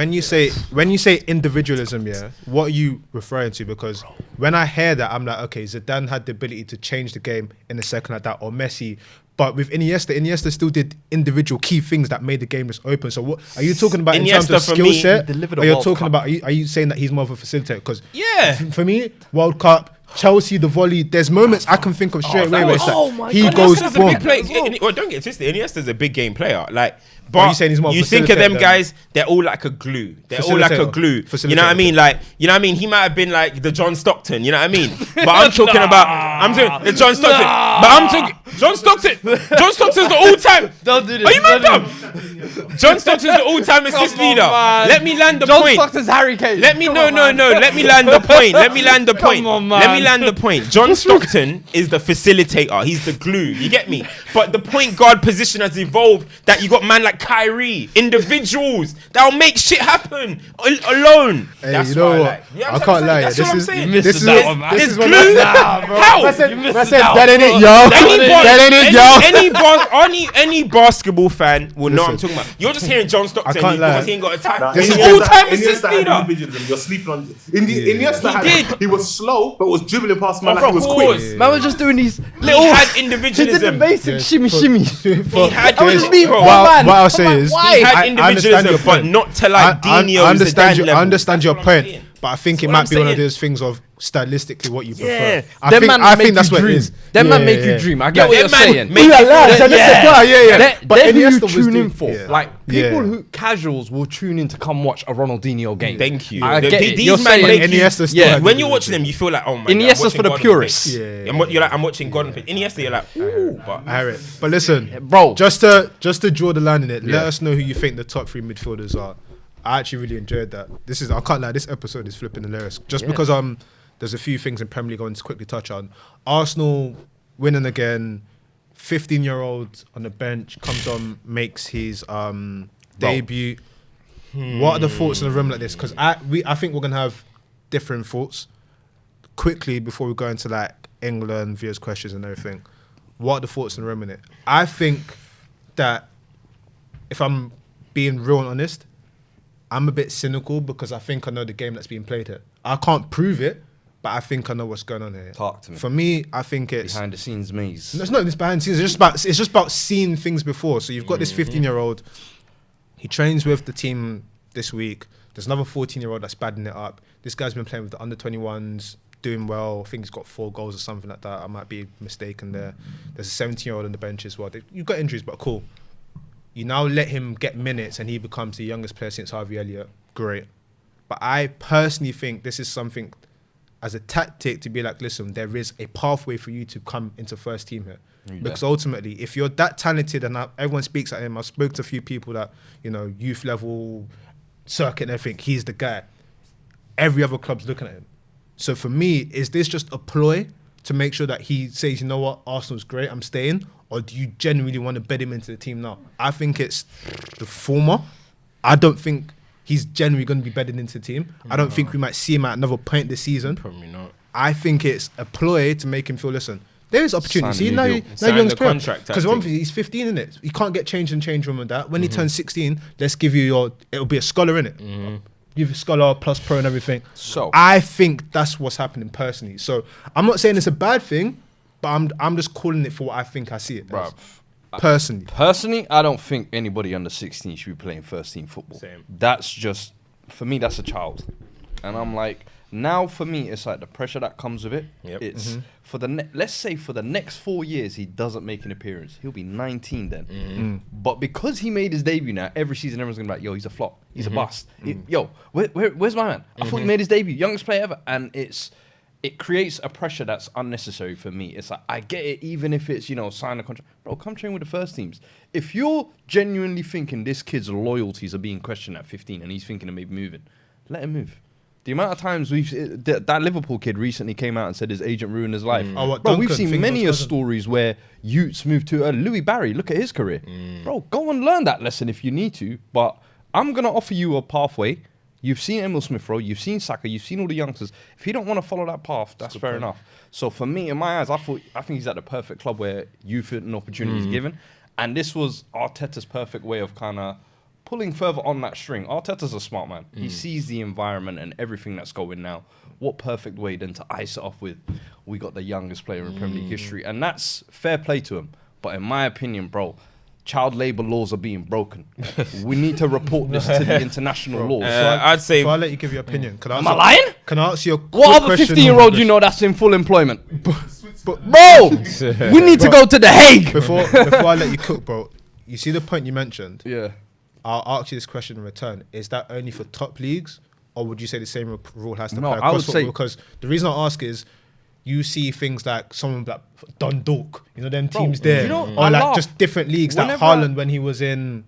when you say individualism, yeah, what are you referring to? Because when I hear that, I'm like, okay, Zidane had the ability to change the game in a second like that, or Messi. But with Iniesta still did individual key things that made the game just open. So what are you talking about in terms Iniesta of for skill me, set? he delivered a Or you're World talking Cup. about? Are you saying that he's more of a facilitator? Because Yeah. for me, World Cup, Chelsea, the volley. There's moments I can think of straight away where it's like he goes Iniesta's a boom. big player. Well, don't get it twisted. Iniesta's a big game player. Like, Are but you saying he's more you think of facilitator them than- guys, they're all like a glue. They're all like a Facilitator. glue. You know what I Facilitator. mean? Like, you know what I mean? He might have been like the John Stockton. You know what I mean? But I'm talking about. I'm talking the John Stockton. But I'm talking John Stockton. John Stockton's the all-time. Don't do this. Are you mad, dumb? John Stockton's the all-time assist Come on, leader. man. Let me land the John point. Stockton's Harry Kane. Let me Come no. on, man. Let me land the point. Let me land the point. on, man. Let me land the point. John Stockton is the facilitator. He's the glue. You get me? But the point guard position has evolved. That you got man like Kyrie, individuals that'll make shit happen alone. Hey, That's you know what what? I like. You know I what I'm can't saying? lie. That's This what I'm is saying. this is that one, man. this It's is what glue. How? I said missed that ain't it, yo. That ain't it, yo. Any basketball fan will know what I'm Listen. talking about. You're just hearing John Stockton can't lie. because he ain't got a tag. Nah, He's This an is- all-time Iniesta assist had leader. individualism. You're sleeping on. Iniesta He had. did. He was slow, but was dribbling past man Of like he was course. quick. Man was just doing these He little. had He did the individualism. basic shimmy. He had I was just being bro. one What man. I'll say is, Why? He had I understand individualism, your but point. not to like Dino. I understand Zidane I level. understand your That's what I'm point, saying. but I think That's it what might I'm be one of saying. those things of stylistically what you prefer. Yeah. I Them think man I make think that's you what it dream. is. Them man Yeah, make yeah, you yeah. dream. I get what Them you're man saying. make you Yeah, feel lads, that- and that's yeah. it. Yeah. They're who you Iniesta was tune doing- in for. yeah. Like people Yeah. who casuals will tune in to come watch a Ronaldinho game. Thank you. I get it. These You're men saying make you. Iniesta still yeah, had When you're individualism. watching them, you feel like, oh my god. Iniesta's I'm for the watching God on purists. pitch. Yeah. You're like, I'm watching God on pitch. Iniesta, you're like, ooh, but I hear it. But listen, Bro. just to draw the line in it, let Yeah. us know who you think the top three midfielders are. I actually really enjoyed that. I can't lie, this episode is flipping hilarious. Just because there's a few things in Premier League I want to quickly touch on. Arsenal winning again, 15-year-old on the bench, comes on, makes his debut. What are the thoughts in the room like this? Because I think we're gonna have different thoughts. Quickly before we go into like England viewers' questions and everything, what are the thoughts in the room in it? I think that if I'm being real and honest, I'm a bit cynical because I think I know the game that's being played here. I can't prove it, but I think I know what's going on here. Talk to me. For me, I think it's Behind the scenes maze. no, it's not this behind the scenes. It's just about seeing things before. So you've got this 15-year-old. He trains with the team this week. There's another 14-year-old that's badding it up. This guy's been playing with the under-21s, doing well. I think he's got 4 goals or something like that. I might be mistaken there. There's a 17-year-old on the bench as well. You've got injuries, but cool. You now let him get minutes and he becomes the youngest player since Harvey Elliott. Great. But I personally think this is something as a tactic to be like, listen, there is a pathway for you to come into first team here. Yeah. Because ultimately, if you're that talented and everyone speaks at him, I spoke to a few people that, youth level, circuit and everything, he's the guy. Every other club's looking at him. So for me, is this just a ploy to make sure that he says, you know what, Arsenal's great, I'm staying? Or do you genuinely want to bed him into the team now? I think it's the former. I don't think he's genuinely going to be bedded into the team. I don't think we might see him at another point this season. probably not. I think it's a ploy to make him feel, listen, There is opportunity. Sign See, a new now deal. you Sign young the player. contract type Because thing. obviously he's 15 in it. You can't get changed in change room and that. When he turns 16, let's give you your. It'll be a scholar in it. Give you scholar plus pro and everything. So I think that's what's happening personally. So I'm not saying it's a bad thing, but I'm just calling it for what I think I see it. bruv, As. Personally, I don't think anybody under 16 should be playing first team football. Same. That's just, for me, that's a child. And I'm like, now for me, it's like the pressure that comes with it. Yep. It's for the let's say for the next 4 years he doesn't make an appearance. He'll be 19 then. But because he made his debut now, every season everyone's gonna be like, yo, he's a flop. He's a bust. Yo, where's my man? I thought he made his debut, youngest player ever, and it creates a pressure that's unnecessary for me. It's like, I get it, even if it's, sign a contract. Bro, come train with the first teams. If you're genuinely thinking this kid's loyalties are being questioned at 15 and he's thinking of maybe moving, let him move. The amount of times that Liverpool kid recently came out and said his agent ruined his life. Oh, what, bro, we've Duncan, seen many Fingers stories where youths moved to Louis Barry. Look at his career. Bro, go and learn that lesson if you need to. But I'm going to offer you a pathway. You've seen Emil Smith-Rowe, you've seen Saka, you've seen all the youngsters. If you don't want to follow that path, that's fair enough. So for me, in my eyes, I think he's at the perfect club where youth and opportunity is given. And this was Arteta's perfect way of kind of pulling further on that string. Arteta's a smart man. He sees the environment and everything that's going now. What perfect way then to ice it off with, we got the youngest player in Premier League history. And that's fair play to him. But in my opinion, bro, child labour laws are being broken. We need to report this to the international laws. I'd say. Before I let you give your opinion, Am I lying? Can I ask you a What other 15-year-old you know that's in full employment? Bro, we need to go to The Hague. Before I let you cook, bro, you see the point you mentioned? Yeah. I'll ask you this question in return. Is that only for top leagues, or would you say the same rule has to No, apply I would across football? say- Because the reason I ask is, you see things like someone like Dundalk, them teams there, I or like laugh. just different leagues. Like Whenever Haaland when he was in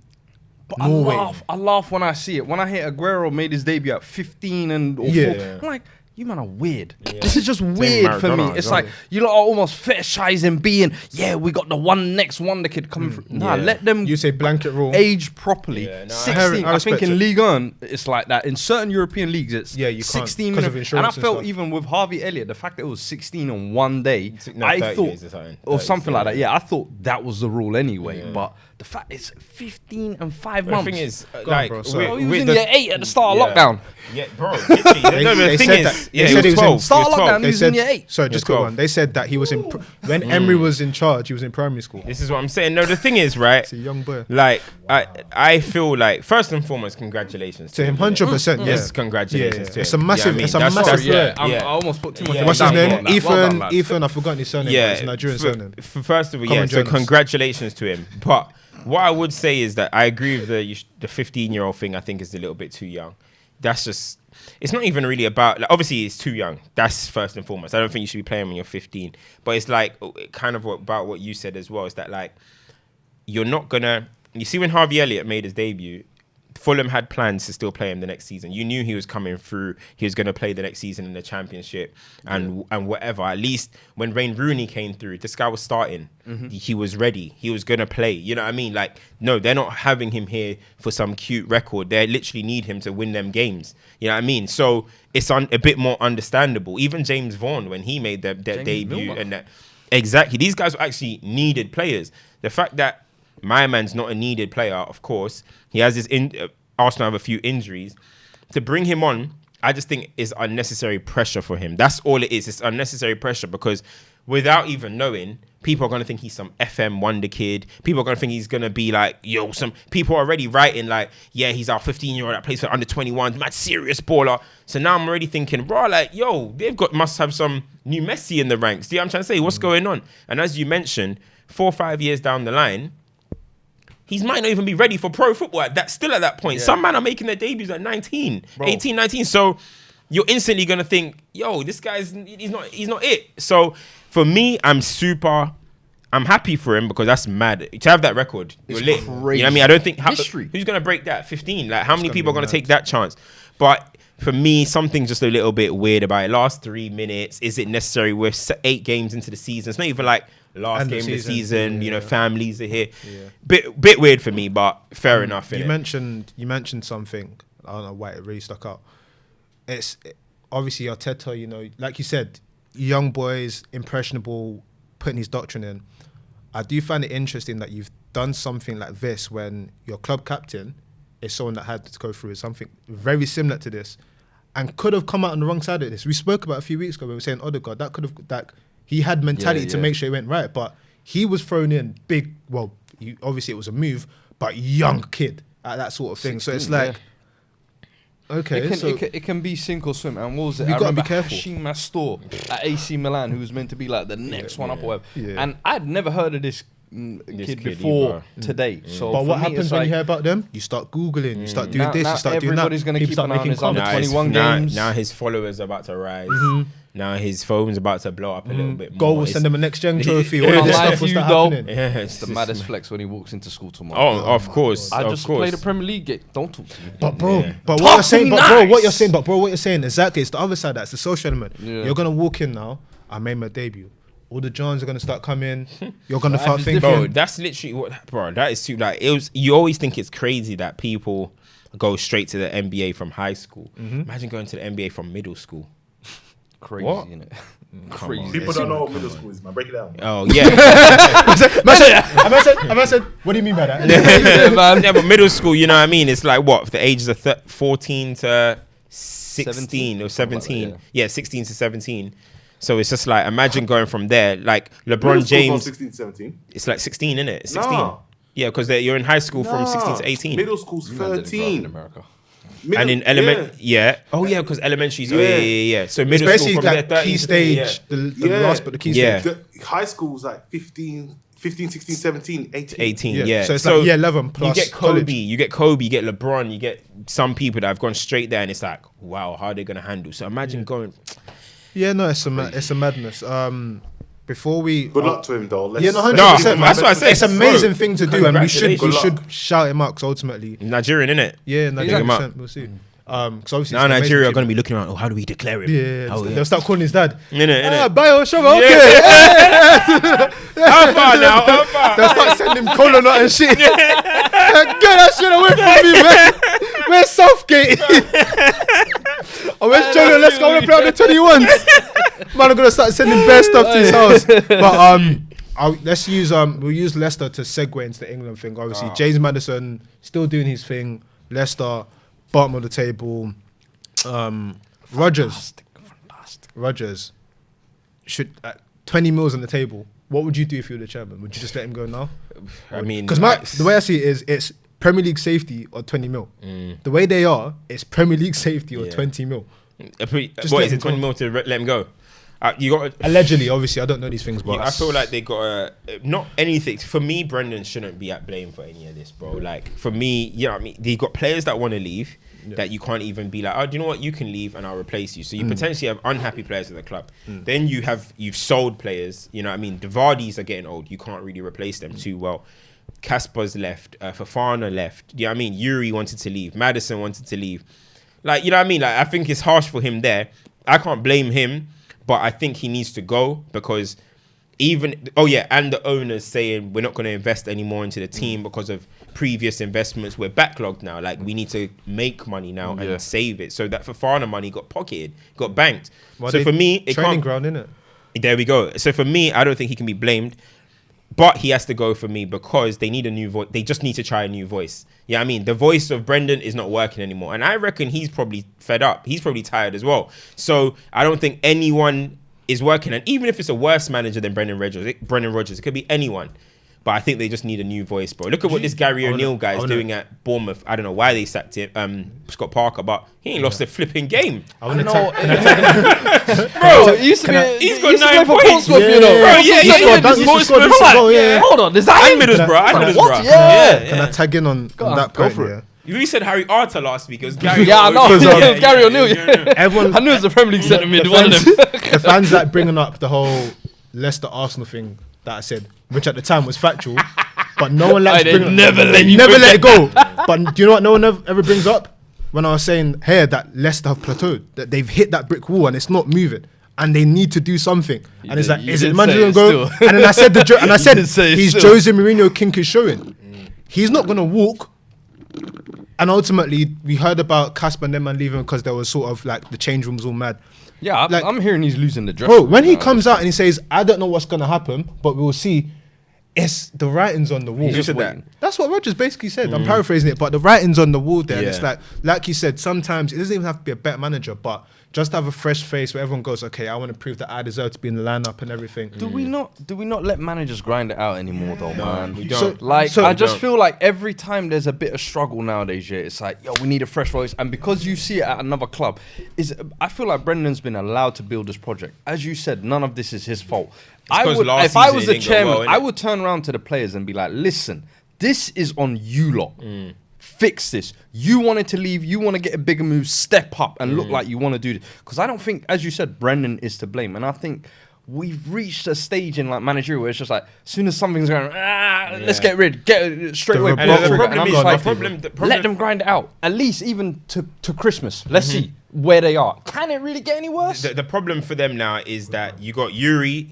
But Norway. I laugh when I see it. When I hear Aguero made his debut at 15 or Yeah. 4, I'm like, you man are weird. This is just weird for me. Maradona, It's like, you lot are almost fetishizing being, we got the next wonder kid coming through. Nah, let them You say blanket rule. age properly. Yeah, no, I 16, I, respect think in it. Ligue 1, it's like that. In certain European leagues, it's Yeah, you can't, 16 'cause of minutes. And I insurance and felt stuff. even with Harvey Elliott, the fact that it was 16 on one day, No, I 30 thought, days or something. or 30, something like that. 30. Yeah, I thought that was the rule anyway. But the fact it's 15 and 5 The months. thing is, on, like, bro, so- Oh, he was in year 8 at the start of Yeah. lockdown. Yeah, bro. Literally, no, the they thing said is, that- yeah, they he said was he was in 12. Start He was lockdown, 12. he was in year 8. Sorry, just quick 12. one. They said that he was in when Emery was in charge. He was in primary school. This is what I'm saying. No, the thing is, right? It's a young boy. Like, I feel like first and foremost, congratulations To him, 100%. Yeah, Yes, congratulations Yeah, to it's him. a massive. Yeah, I It's a mean, massive. that's- I yeah. almost put too much. Yeah. What's his Well done, name? well Ethan. lad. Ethan. I forgot his surname. Yeah, It's a Nigerian surname. First of all, Common yeah. So journalist. congratulations to him. But what I would say is that I agree with the 15-year-old thing. I think is a little bit too young. That's just. It's not even really about. Like, obviously, it's too young. That's first and foremost. I don't think you should be playing when you're 15. But it's like kind of about what you said as well. Is that like you're not gonna. You see, when Harvey Elliott made his debut, Fulham had plans to still play him the next season. You knew he was coming through. He was going to play the next season in the Championship and whatever. At least when Wayne Rooney came through, this guy was starting. He was ready. He was going to play. You know what I mean? Like, no, they're not having him here for some cute record. They literally need him to win them games. You know what I mean? So it's a bit more understandable. Even James Vaughan, when he made their debut, Milner. and that, exactly, these guys were actually needed players. The fact that my man's not a needed player, of course. He has his Arsenal have a few injuries. To bring him on, I just think is unnecessary pressure for him. That's all it is. It's unnecessary pressure because without even knowing, people are going to think he's some FM wonder kid. People are going to think he's going to be like, some people are already writing like, yeah, he's our 15-year-old that plays for under 21, mad serious baller. So now I'm already thinking, bro, like, must have some new Messi in the ranks. Do you know what I'm trying to say? What's going on? And as you mentioned, 4 or 5 years down the line, he might not even be ready for pro football at that point. Some man are making their debuts at 19, 18, 19. So you're instantly going to think, this guy's, he's not it. So for me, I'm happy for him because that's mad. To have that record, you're lit. crazy. You know what I mean? I don't think, History. who's going to break that? 15? Like, how many people are going to mad. take that chance? But for me, something's just a little bit weird about it. Last 3 minutes, is it necessary? We're 8 games into the season. It's not even like last End of game of the season. season. Yeah. Families are here. Yeah. Bit weird for me, but fair enough. You innit? mentioned something. I don't know why it really stuck out. It's obviously Arteta. Like you said, young boys, impressionable putting his doctrine in, I do find it interesting that you've done something like this when your club captain is someone that had to go through something very similar to this and could have come out on the wrong side of this. We spoke about a few weeks ago when we were saying Odegaard, that could have, that he had mentality to make sure it went right, but he was thrown in big, well, obviously it was a move, but young kid at that sort of thing. 16, so it's like, okay, it can be sink or swim. And what was it? You I gotta be remember careful. Hashim Mastor at AC Milan, who was meant to be like the next one up or whatever. Yeah. And I'd never heard of this kid before today. So but for what me, happens it's when like, you hear about them? You start Googling, you start doing this, now you start doing that. everybody's going to People keep start an eye on making his under comments. 21 games. Now his followers are about to rise. Now his phone's about to blow up a little bit more. Goal will send them a next gen trophy. All Can't of this lie stuff to will you start though. happening. Yeah, It's the maddest flex when he walks into school tomorrow. Oh, of course. I of just course. played a Premier League game. Don't talk to me. But bro, Yeah. but Talk what you're to saying, me but bro, what nice. you're saying, but bro, what you're saying, exactly, it's the other side. That's the social element. Yeah. You're gonna walk in now. I made my debut. All the Johns are gonna start coming. You're gonna start is thinking. Bro, that's literally what, bro. That is too like. It was. You always think it's crazy that people go straight to the NBA from high school. Imagine going to the NBA from middle school. Crazy, What? innit? Come Crazy. on. People don't know what middle school is, man. Break it down. Oh yeah. I said, what do you mean by that? Yeah, man. Yeah, but middle school, you know what I mean? It's like what? The ages of 14 to 16 or 17. Like that, yeah, 16 to 17. So it's just like, imagine going from there. Like Middle LeBron school's not James, 16, 17. it's like 16, innit? It's 16. Nah. Yeah, because you're in high school from 16 to 18. Middle school's Man didn't grow up in 13. America. Middle, And in yeah. Oh yeah, because elementary's yeah. So It's middle school basically from like there, 13 key to 13, stage, the Yeah. last but the key Yeah. stage. The high school's like 15, 16, 17, 18. 18, Yeah. yeah. So it's like year 11 plus You get Kobe, college. you get Kobe, you get LeBron, you get some people that have gone straight there, and it's like, wow, how are they gonna handle? So imagine going. Yeah, no, it's a madness. Before we, Good luck to him, though. Let's, yeah, no, 100%. No, that's what I said. It's an amazing thing to do, and we should Congratulations. shout him out because ultimately, Nigerian, innit? yeah, Big him up. 90%. We'll see. Because obviously, Now it's an Nigeria are amazing going to be looking around. Oh, how do we declare him? Yeah, Oh, they'll start calling his dad. Innit? Bio Shova, Yeah. okay. How far now? How far? They'll start sending him cola nut and shit. Get that shit away from me, man. Where's Southgate? Oh, where's Jonah? Let's go and play on the 21s. Man, I'm gonna start sending bare stuff to his house. But we'll use Leicester to segue into the England thing. Obviously, James Maddison still doing his thing. Leicester, bottom of the table. Rodgers should 20 mils on the table. What would you do if you were the chairman? Would you just let him go now? I mean, Because the way I see it is, it's Premier League safety or 20 mil. The way they are, it's Premier League safety or Yeah. 20 mil. What let is him it? 20 go. mil to let him go? You got. Allegedly, obviously, I don't know these things, but I feel like they got not anything. For me, Brendan shouldn't be at blame for any of this, bro. Like for me, you know what I mean? They got players that want to leave that you can't even be like, oh, do you know what? You can leave and I'll replace you. So you potentially have unhappy players at the club. Then you've sold players. You know what I mean? The Vardys are getting old. You can't really replace them too well. Kasper's left. Fofana left. You know what I mean? Yuri wanted to leave. Maddison wanted to leave. Like, you know what I mean? Like, I think it's harsh for him there. I can't blame him, but I think he needs to go because and the owners saying we're not going to invest anymore into the team because of previous investments. We're backlogged now. Like, we need to make money now and save it. So that Fofana money got pocketed, got banked. So for me, it training can't. ground, innit? There we go. So for me, I don't think he can be blamed. But he has to go for me because they need a new voice. They just need to try a new voice. Yeah, I mean, the voice of Brendan is not working anymore. And I reckon he's probably fed up. He's probably tired as well. So I don't think anyone is working. And even if it's a worse manager than Brendan Rodgers, it could be anyone. But I think they just need a new voice, bro. Look at what this Gary O'Neill guy is doing at Bournemouth. I don't know why they sacked him, Scott Parker, but he ain't lost a flipping game. I want to Bro, He used to be. he's he got used to 9 play for points. Portsmouth, you know. Bro, yeah, He scored, yeah, he Portsmouth. scored this as well, yeah. Hold on, is that And Middlesbrough. Yeah. Can I tag in on that go point? for Yeah. it. We said Harry Arter last week. It was Gary. Yeah, I know. Because, It was Gary O'Neill. Yeah. Everyone, I knew it was a Premier League centre mid. the One of fans, them. the fans like bringing up the whole Leicester Arsenal thing that I said, which at the time was factual, but no one likes They bringing never let they you never bring let it go. But do you know what no one ever brings up? When I was saying here that Leicester have plateaued, that they've hit that brick wall and it's not moving. And they need to do something. And it's like, you is it did manager say gonna it go? still. And then I said did say it he's still. Jose Mourinho kink is showing. He's not gonna walk. And ultimately, we heard about Kasper and them and leaving because there was sort of like the change room was all mad. Yeah, Like- I'm hearing he's losing the dress. Bro, when he comes out and he says, I don't know what's going to happen, but we will see, it's the writing's on the wall. Who said that? That's what Rodgers basically said. I'm paraphrasing it, but the writing's on the wall there. And it's Yeah. like you said, sometimes it doesn't even have to be a better manager, but just have a fresh face where everyone goes, okay, I want to prove that I deserve to be in the lineup and everything. Do we not let managers grind it out anymore though, man? we don't. I just feel like every time there's a bit of struggle nowadays, yeah, it's like, yo, we need a fresh voice. And because you see it at another club, I feel like Brendan's been allowed to build this project. As you said, none of this is his fault. If I was the chairman, I would turn around to the players and be like, listen, this is on you lot. Fix this. You wanted to leave. You want to get a bigger move. Step up and look like you want to do this. Because I don't think, as you said, Brendan is to blame. And I think we've reached a stage in like managerial where it's just like, as soon as something's going, let's get straight away. And the problem is, Let them grind it out. At least even to Christmas. Let's see where they are. Can it really get any worse? The problem for them now is that you got Yuri,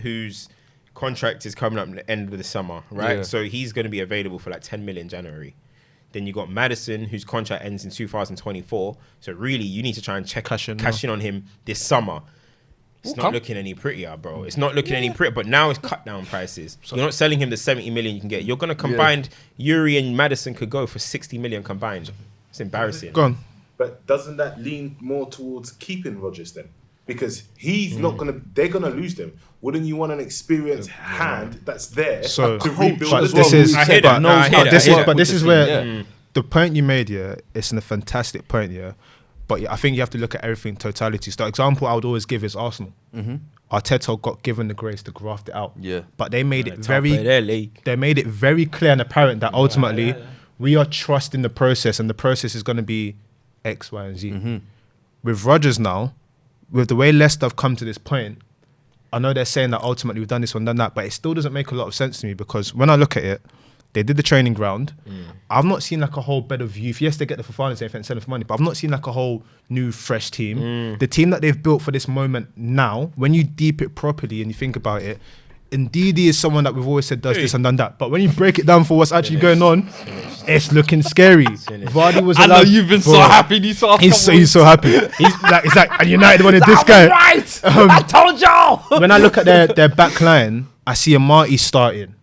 whose contract is coming up at the end of the summer, right? Yeah. So he's going to be available for like 10 million January. Then you got Maddison, whose contract ends in 2024. So really, you need to try and cash in on him this summer. It's not looking any prettier, bro. It's not looking any prettier. But now it's cut down prices. You're not selling him the 70 million you can get. You're going to combine Yuri and Maddison could go for 60 million combined. It's embarrassing. Go on. But doesn't that lean more towards keeping Rodgers then? Because he's not gonna. They're gonna lose them. Wouldn't you want an experienced hand that's there So, to rebuild but as this well? is, I hear that. but, No, I hear that. this I hear is, that. but this is where Yeah. the point you made, it's a fantastic point, But I think you have to look at everything in totality. So the example I would always give is Arsenal. Arteta got given the grace to graft it out. Yeah. But they made it They very clear and apparent that ultimately we are trusting the process and the process is going to be X, Y, and Z. With Rodgers now, with the way Leicester have come to this point, I know they're saying that ultimately we've done this one, done that, but it still doesn't make a lot of sense to me because when I look at it, they did the training ground. I've not seen like a whole bed of youth. Yes, they get the Fofanas and sell them for money, but I've not seen like a whole new, fresh team. The team that they've built for this moment now, when you deep it properly and you think about it, Ndidi is someone that we've always said does this and done that. But when you break it down for what's actually going on, it's looking scary. Vardy was I know allowed- you've been so Bro, happy these last He's so happy. It's like and United wanted this guy. Right. I told y'all. When I look at their back line, I see a Marty starting.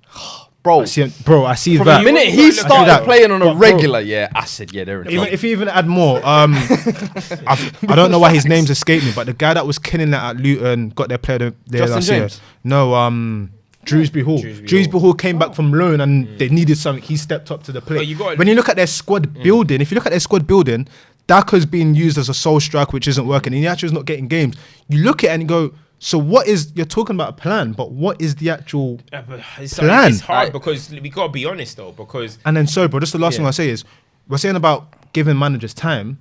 Bro, I see from that. the minute I he see started that. playing on a But, bro, regular, I said, they're in trouble. If you even add more, I don't know why his name's escaped me, but the guy that was killing that at Luton got their player there Justin last James? year. No, Drewsbury Hall. Drewsbury Hall came back from loan and they needed something. He stepped up to the plate. When you look at their squad building, if you look at their squad building, Daka's being used as a sole striker, which isn't working. Iheanacho's not getting games. You look at it and you go, so what is, you're talking about a plan, but what is the actual plan? It's hard because we got to be honest though, because... And then bro, just the last thing I say is, we're saying about giving managers time,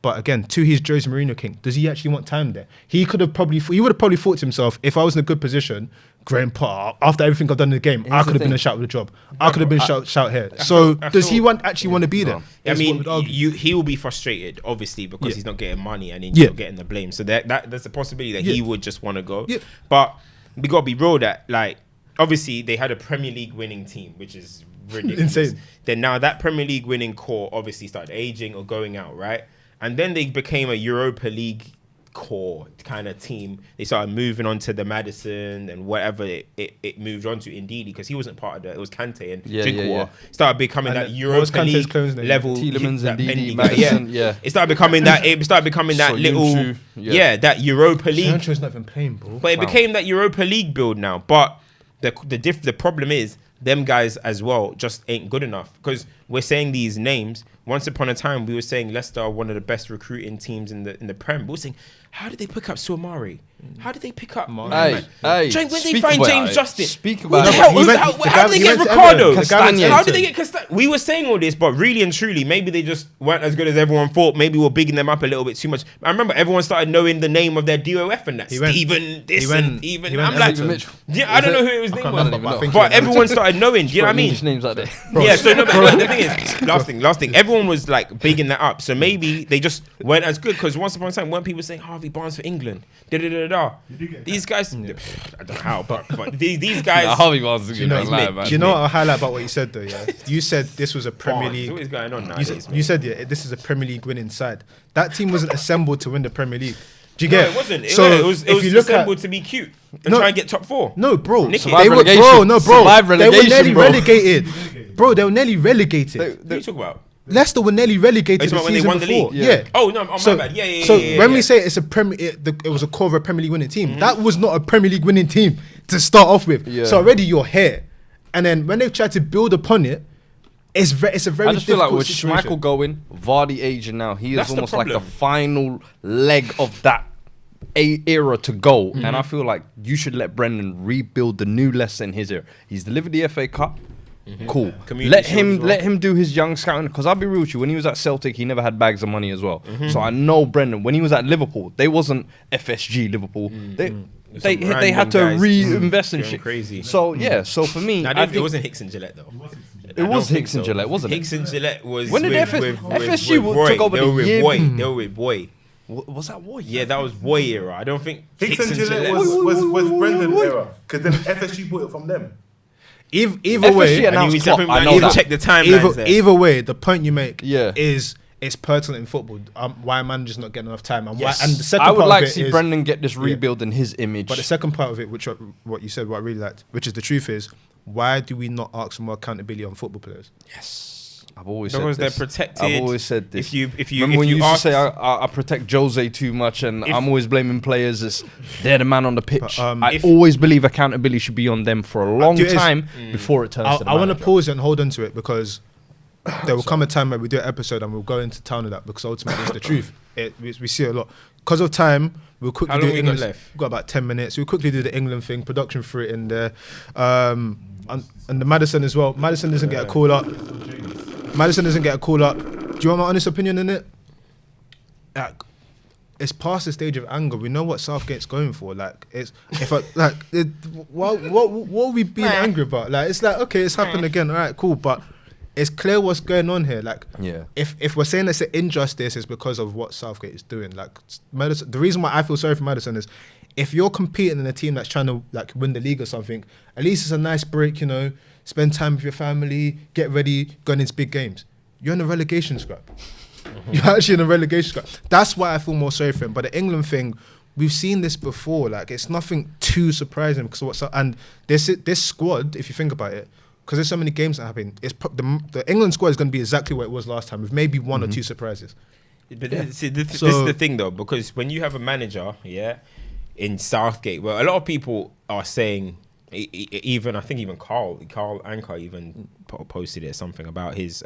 but again, to his Jose Mourinho king, does he actually want time there? He would have probably thought to himself, if I was in a good position, Graham Potter, after everything I've done in the game, I could have been a shout with a job. I could have been shout here. So does he actually want to be there? I mean, he will be frustrated, obviously, because he's not getting money and he's not getting the blame. So there's a possibility that he would just want to go. Yeah. But we got to be real that, like, obviously they had a Premier League winning team, which is ridiculous. Insane. Then now that Premier League winning core obviously started aging or going out, right? And then they became a Europa League core kind of team. They started moving on to the Maddison and whatever it moved on to Ndidi because he wasn't part of it was Kante and Drinkwater. Started becoming that Europa League level. Tielemans and Ndidi, Madison, It started becoming that. It started becoming that little. That Europa League. Sancho's not even playing, bro. But it became that Europa League build now. But the problem is them guys as well just ain't good enough because we're saying these names. Once upon a time, we were saying Leicester are one of the best recruiting teams in the Prem. We were saying, how did they pick up Suamari? How did they pick up? When did they find James Justin? Speak Who about the it. hell? How did they get Ricardo? Castagne. How did they get Castagne? We were saying all this, but really and truly, maybe they just weren't as good as everyone thought. Maybe we're bigging them up a little bit too much. I remember everyone started knowing the name of their DOF and that. I'm like, I don't know who his name was, but everyone started knowing. Do you know what I mean? Names like that. Yeah, so no, but the thing is, last thing, everyone was like bigging that up. So maybe they just weren't as good because once upon a time, weren't people saying Harvey Barnes for England? These guys, I don't know how, but these guys. Harvey Barnes is Do you know what I'll highlight about what you said though? Yeah, you said this was a Premier League. What is going on now? You said this is a Premier League winning side. That team wasn't assembled to win the Premier League. Do you get? it wasn't. So it was if you look at assembled to be cute and No. try and get top 4. no, bro, Nick it. they were relegation. bro, no, bro, Survive they were relegation, nearly bro. relegated, bro. They were nearly relegated. What are you talking about? Leicester were nearly relegated Oh, the when they season won the before. league? Yeah. Oh no, my bad. Yeah. So yeah, when yeah. we say it's a it was a core of a Premier League winning team. Mm-hmm. That was not a Premier League winning team to start off with. Yeah. So already you're here, and then when they try to build upon it, it's a very I just feel like difficult with situation. Schmeichel going, Vardy aging now, he That's is the almost like the problem. final leg of that era to go. And I feel like you should let Brendan rebuild the new Leicester in his era. He's delivered the FA Cup. Cool. Community Let Shield as well. let him do his young scouting. Because I'll be real with you, when he was at Celtic, he never had bags of money as well. So I know Brendan. When he was at Liverpool, they wasn't FSG Liverpool. They Some they had to random guys reinvest in going shit. crazy. So yeah. So for me, I It think wasn't Hicks and Gillette though. it was Hicks and Gillette, wasn't it? Hicks and Gillette was When did FSG Roy. took over They the were with year- Boy. They were with Boy. Was that what? Yeah, that was Boy era. I don't think Hicks and Gillette was Brendan era because then FSG bought it from them. Either FSG way, announced And you Klopp, I know need to that. check the timelines there. either way, the point you make Yeah. is it's pertinent in football. Why managers not getting enough time, and Yes. why, and the second I would part like of to it see is- Brendan get this rebuild in his image. But the second part of it, which what you said, what I really liked, which is the truth is, why do we not ask for more accountability on football players? I've always Because said they're this. protected. I've always said this. If you Remember when you used ask, to say I protect Jose too much and I'm always blaming players as they're the man on the pitch. But, I always believe accountability should be on them for a long Do you- time before it turns to the I want to manager. pause it and hold on to it because there will come a time where we do an episode and we'll go into town with that because ultimately it's the truth. We see it a lot. Because of time, we'll quickly How do long we got England. left? We've got about 10 minutes. We'll quickly do the England thing, production for it in there. And the Maddison as well. Maddison doesn't get a call up. Maddison doesn't get a call up. Do you want my honest opinion in it? Like, it's past the stage of anger. We know what Southgate's going for. Like, it's what are we being angry about? Like, it's like, okay, it's happened again. All right, cool. But it's clear what's going on here. Like, Yeah. if we're saying it's an injustice, it's because of what Southgate is doing. Like, Maddison, the reason why I feel sorry for Maddison is if you're competing in a team that's trying to like win the league or something, at least it's a nice break, you know, spend time with your family, get ready, going into big games. You're in a relegation scrap. You're actually in a relegation scrap. That's why I feel more sorry for him. But the England thing, we've seen this before. Like, it's nothing too surprising because and this squad, if you think about it, because there's so many games that happen, the England squad is going to be exactly what it was last time, with maybe one or two surprises. But see, this is the thing though, because when you have a manager, in Southgate, well, a lot of people are saying, even I think even Carl Anker even posted it something about his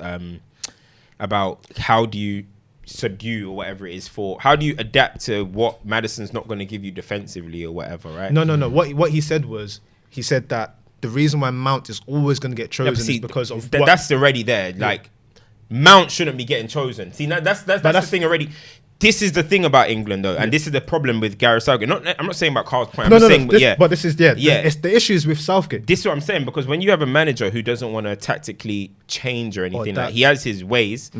about how do you subdue or whatever it is how do you adapt to what Maddison's not going to give you defensively or whatever, right? No. What he said was, he said that the reason why Mount is always going to get chosen is because of that's already there. Like, Mount shouldn't be getting chosen. See, that's the thing already. This is the thing about England, though, and this is the problem with Gareth Southgate. I'm not saying about Carl's point. But this is it's the issues with Southgate. This is what I'm saying, because when you have a manager who doesn't want to tactically change or anything, like, he has his ways.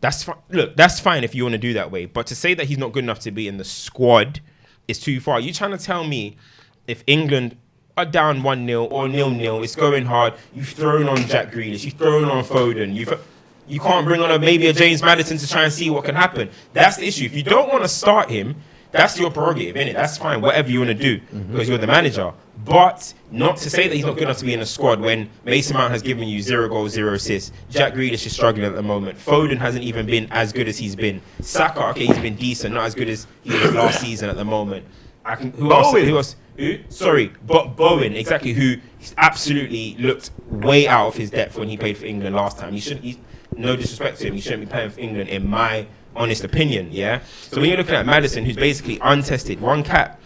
That's fine. Look, that's fine if you want to do that way. But to say that he's not good enough to be in the squad is too far. You're trying to tell me if England are down 1-0 or 0-0, it's going hard. You've thrown on Jack Grealish, you've thrown on Foden, you can't bring on maybe a James Maddison to try and see what can happen. That's the issue. If you don't want to start him, that's your prerogative, innit? That's fine, whatever you want to do, because you're the manager. But not to say that he's not good enough to be in a squad when Mason Mount has given you 0 goals, 0 assists. Jack Grealish is struggling at the moment. Foden hasn't even been as good as he's been. Saka, okay, he's been decent, not as good as he was last season at the moment. Who else? Sorry, but Bowen, exactly, who absolutely looked way out of his depth when he played for England last time. No disrespect to him, he shouldn't be playing for England, in my honest opinion, yeah? So when you're looking at Maddison, who's basically untested, one cap,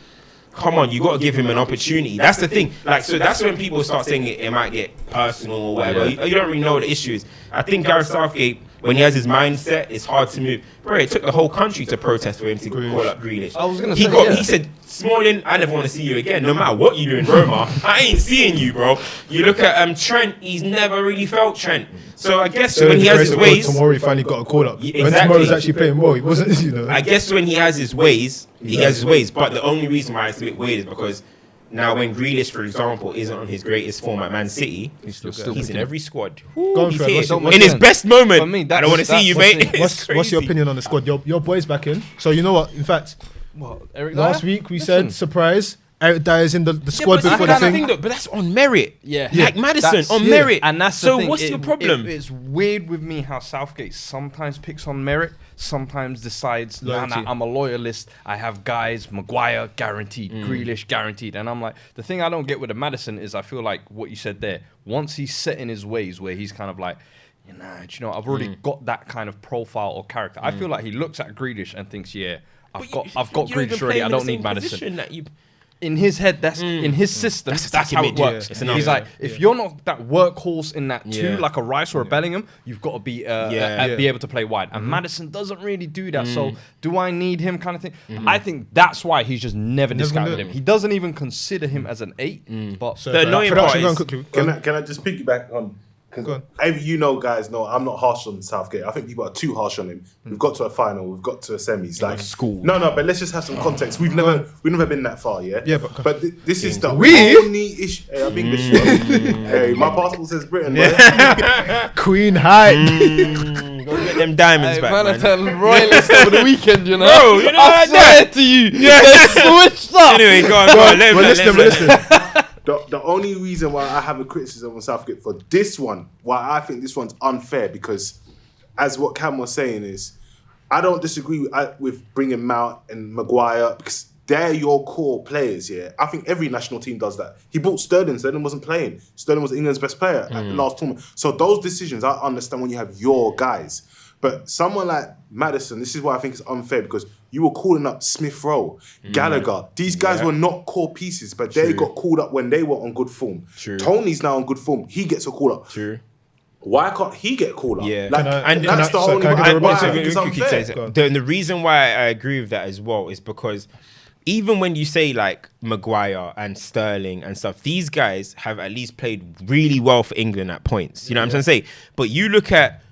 come on, you got to give him an opportunity. That's the thing. Like, so that's when people start saying it might get personal or whatever. You don't really know what the issue is. I think Gareth Southgate, when he has his mindset, it's hard to move. Bro, it took the whole country to protest for him to call up Grealish. I was going to say, He said, Smalling, I never want to see you again. No matter what you do in Roma, I ain't seeing you, bro. You look at Trent, he's never really felt Trent. So I guess when he has his ways... Tomori finally got a call up. Exactly. When Tomori was actually playing well, he wasn't, you know. I guess when he has his ways, he has his ways. But the only reason why it's a bit weird is because now when Grealish, for example, isn't on his greatest form at Man City, he's in every squad. Going for it. In his best moment. For me, I don't want to see you, mate. What's your opinion on the squad? Your boy's back in. So you know what? In fact, What, Eric Last Dyer? week we Listen. said surprise. Eric Dyer's in the squad but before the that's thing. though, but that's on merit. Yeah. Like Maddison That's- on yeah. merit. And that's the so thing. what's your problem? It's weird with me how Southgate sometimes picks on merit, sometimes decides, nah, Loyalty. I'm a loyalist. I have guys, Maguire guaranteed, Grealish guaranteed. And I'm like, the thing I don't get with the Maddison is I feel like what you said there, once he's set in his ways where he's kind of like, nah, do you know, I've already got that kind of profile or character. I feel like he looks at Grealish and thinks, yeah, I've got Grealish already. I don't need Maddison. In his head, that's in his system. That's how it attacking works. mid. Yeah. He's like, if you're not that workhorse in that two, Yeah. like a Rice or a Bellingham, you've got to be be able to play wide. And Maddison doesn't really do that. So do I need him? Kind of thing. I think that's why he's just never gonna discounted do him. it. He doesn't even consider him as an 8. But So, The annoying part production, go on is- quickly. Can I just piggyback on? Go Because on. guys know I'm not harsh on Southgate. I think people are too harsh on him. We've got to a final. We've got to a semis. Like school. No, but let's just have some context. We've never been that far. Yeah. Yeah, but this is the We? only issue. Hey, I'm English. Hey, my passport says Britain. Man. Queen Height. Go get them diamonds back, man. tell Royalist over the weekend, you know. Bro, you know I like swear that. to you. They switched up. Anyway, go on. Let him Well, let listen, him well, let him. listen. The only reason why I have a criticism on Southgate for this one, why I think this one's unfair, because as what Cam was saying is, I don't disagree with bringing Mount and Maguire because they're your core players. Yeah, I think every national team does that. He brought Sterling. Sterling wasn't playing. Sterling was England's best player at the last tournament. So those decisions, I understand when you have your guys. But someone like Maddison, this is why I think it's unfair, because you were calling up Smith Rowe, Gallagher. These guys were not core pieces, but they got called up when they were on good form. True. Tony's now on good form. He gets a call up. True. Why can't he get called up? Yeah. Like, And that's the so only can I get a why rebuttal? I think it's unfair. Go on. The reason why I agree with that as well is because even when you say like Maguire and Sterling and stuff, these guys have at least played really well for England at points. You know what I'm trying to say? But you look at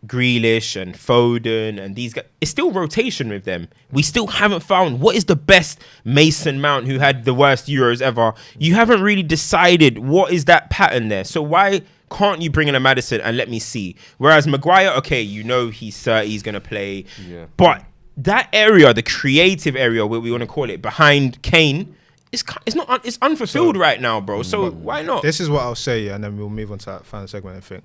Grealish and Foden and these guys, it's still rotation with them. We still haven't found what is the best Mason Mount, who had the worst Euros ever. You haven't really decided what is that pattern there. So why can't you bring in a Maddison and let me see? Whereas Maguire, okay, you know he's 30, he's going to play. Yeah. But that area, the creative area, what we want to call it, behind Kane, it's unfulfilled right now, bro. So why not? This is what I'll say, yeah, and then we'll move on to that final segment, I think.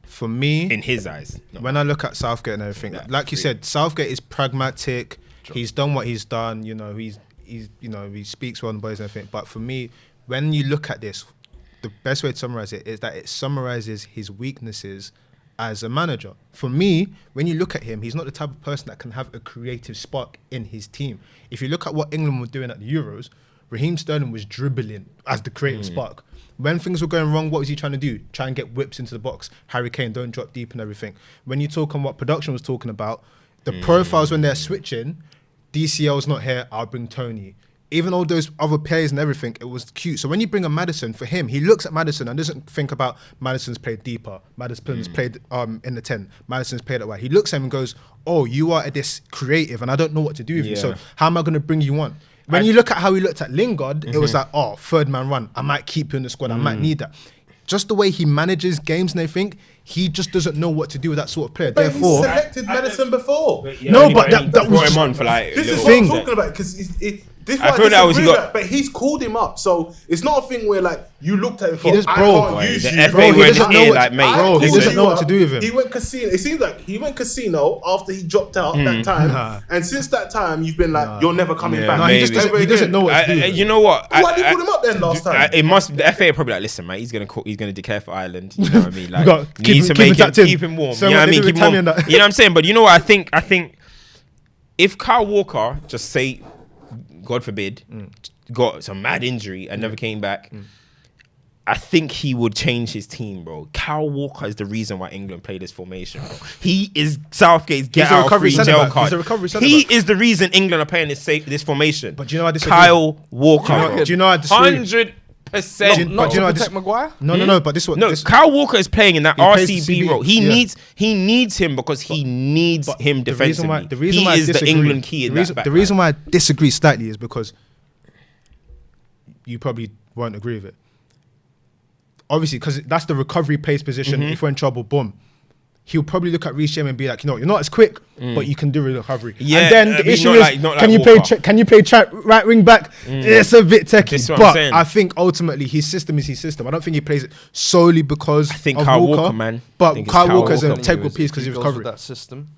For me, In his eyes. No. when I look at Southgate and everything, Yeah, like you agree. said, Southgate is pragmatic. He's done what he's done. You know, he's you know, he speaks well on boys and everything. But for me, when you look at this, the best way to summarize it is that it summarizes his weaknesses as a manager. For me, when you look at him, he's not the type of person that can have a creative spark in his team. If you look at what England were doing at the Euros, Raheem Sterling was dribbling as the creative spark. When things were going wrong, what was he trying to do? Try and get whips into the box. Harry Kane, don't drop deep and everything. When you talk on what production was talking about, the profiles when they're switching, DCL's not here, I'll bring Tony. Even all those other players and everything, it was cute. So when you bring a Maddison, for him, he looks at Maddison and doesn't think about Maddison's played deeper, Maddison's played in the 10, Maddison's played that way. He looks at him and goes, oh, you are this creative and I don't know what to do with you. So Yeah. how am I going to bring you on? When you look at how he looked at Lingard, it was like, oh, third man run. I might keep you in the squad. I might need that. Just the way he manages games and everything, he just doesn't know what to do with that sort of player. But he Therefore, selected Maddison before. No, but that brought was- him on for like This little is what I'm thing. talking about, because this I I feel that was he disagree with got- that, but he's called him up, so it's not a thing where like you looked at him for does- I bro, can't boy, use the you. FA Bro, he went doesn't know in what like, to- mate. bro, he this doesn't is- know what to do with him. He went casino. It seems like he went casino after he dropped out that time, Nah. and since that time you've been like, you're never coming Yeah, back. no, he just maybe. he doesn't know what to do. with You him. know what? Why did you put him up then last time? It must. The FA are probably like, listen, mate. He's gonna declare for Ireland. You know what I mean? Like, got- need keep to him make him tapped in. keep him warm. Same You know what what I they mean? do Keep with him warm. Tammy and that. You know what I'm saying? But you know what? I think if Kyle Walker, just say, God forbid, got some mad injury and never came back, I think he would change his team, bro. Kyle Walker is the reason why England played this formation, bro. He is Southgate's get He's a out recovery free centre jail back. card. He's a recovery centre He back. is the reason England are playing this formation. But do you know I disagree? Kyle Walker, Do you know I disagree? 100%. But do you know to I protect Maguire? No, but this is what No, this, Kyle Walker is playing in that plays the RCB CB, role. yeah. He needs him because he needs but him defensively. the reason he why I is the disagree- England key in the reason, that the backline. reason why I disagree slightly is because you probably won't agree with it. Obviously, because that's the recovery pace position. If we're in trouble, boom. he'll probably look at Reece James and be like, you know, you're not as quick, but you can do the recovery. Yeah, and then the issue is, not can like you play Walker. right wing back? It's a bit This techy, is what I'm but saying. I think ultimately his system is his system. I don't think he plays it solely because I think of Kyle Walker, Walker, man. I But think it's Kyle Kyle Walker's an Walker. integral piece because If he was goes with covering. that system.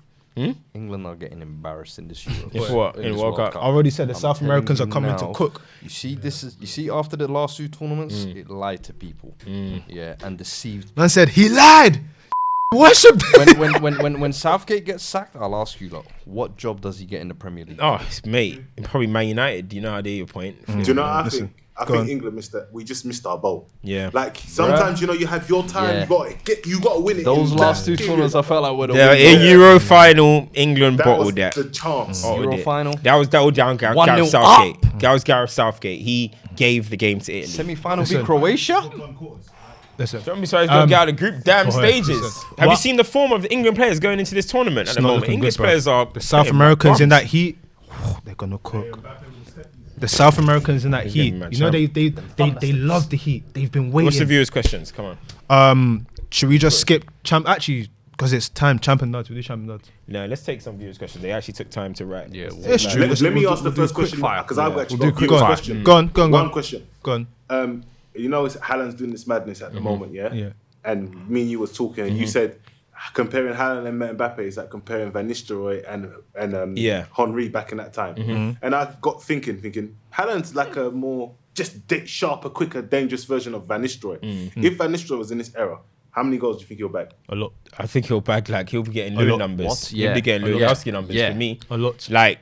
England are getting embarrassed in this Euro. If what? In this World Cup? I already said the South telling Americans you are coming to now, cook. You see after the last 2 tournaments, it lied to people. Yeah, and deceived. Man said he lied. Worship. when Southgate gets sacked, I'll ask you, like, what job does he get in the Premier League? Oh, mate, probably Man United. You know how they your point. Do you know what I Listen, think? I go think on. England we just missed our boat. Yeah. Like sometimes, you know, you have your time. Yeah. You got to win it. Those in last that 2 period. tournaments, I felt like were the The winners. Euro final, England That was bottled that. the chance. Bottled Euro it. final. That was down 1-0 Gareth Southgate. up. That was Gareth Southgate. He gave the game to Italy. Semi-final Listen. beat Croatia. Listen, Don't be sorry, don't get out of group damn go ahead, stages. listen. Have you What? seen the form of the England players going into this tournament at the not moment? looking English good, bro. players are the South playing Americans in bums. that heat, they're gonna cook. The South Americans in that He's heat, getting mad, you know, champ. they love the heat. They've been waiting. What's the viewers' questions? Come on. Should we just skip champ? Actually, because it's time. Champ and nuts. We do champ and nuts. No, let's take some viewers' questions. They actually took time to write. Yeah, It's true. Let me We'll ask do- the we'll first do quick question fire. because I've actually We'll do got quick viewers' fire. question. Go on. One question. Go on. You know, Haaland's doing this madness at the moment, yeah? Yeah. And me and you was talking, and you said comparing Haaland and Mbappe is like comparing Van Nistelrooy and Yeah. Henry back in that time. And I got thinking, Haaland's like a more just sharper, quicker, dangerous version of Van Nistelrooy. If Van Nistelrooy was in this era, how many goals do you think he'll bag? A lot. I think he'll bag like he'll be getting A lot. Lewin numbers. What? He'll be Yeah. getting A lot. Lewandowski numbers Yeah. for me. A lot. Like,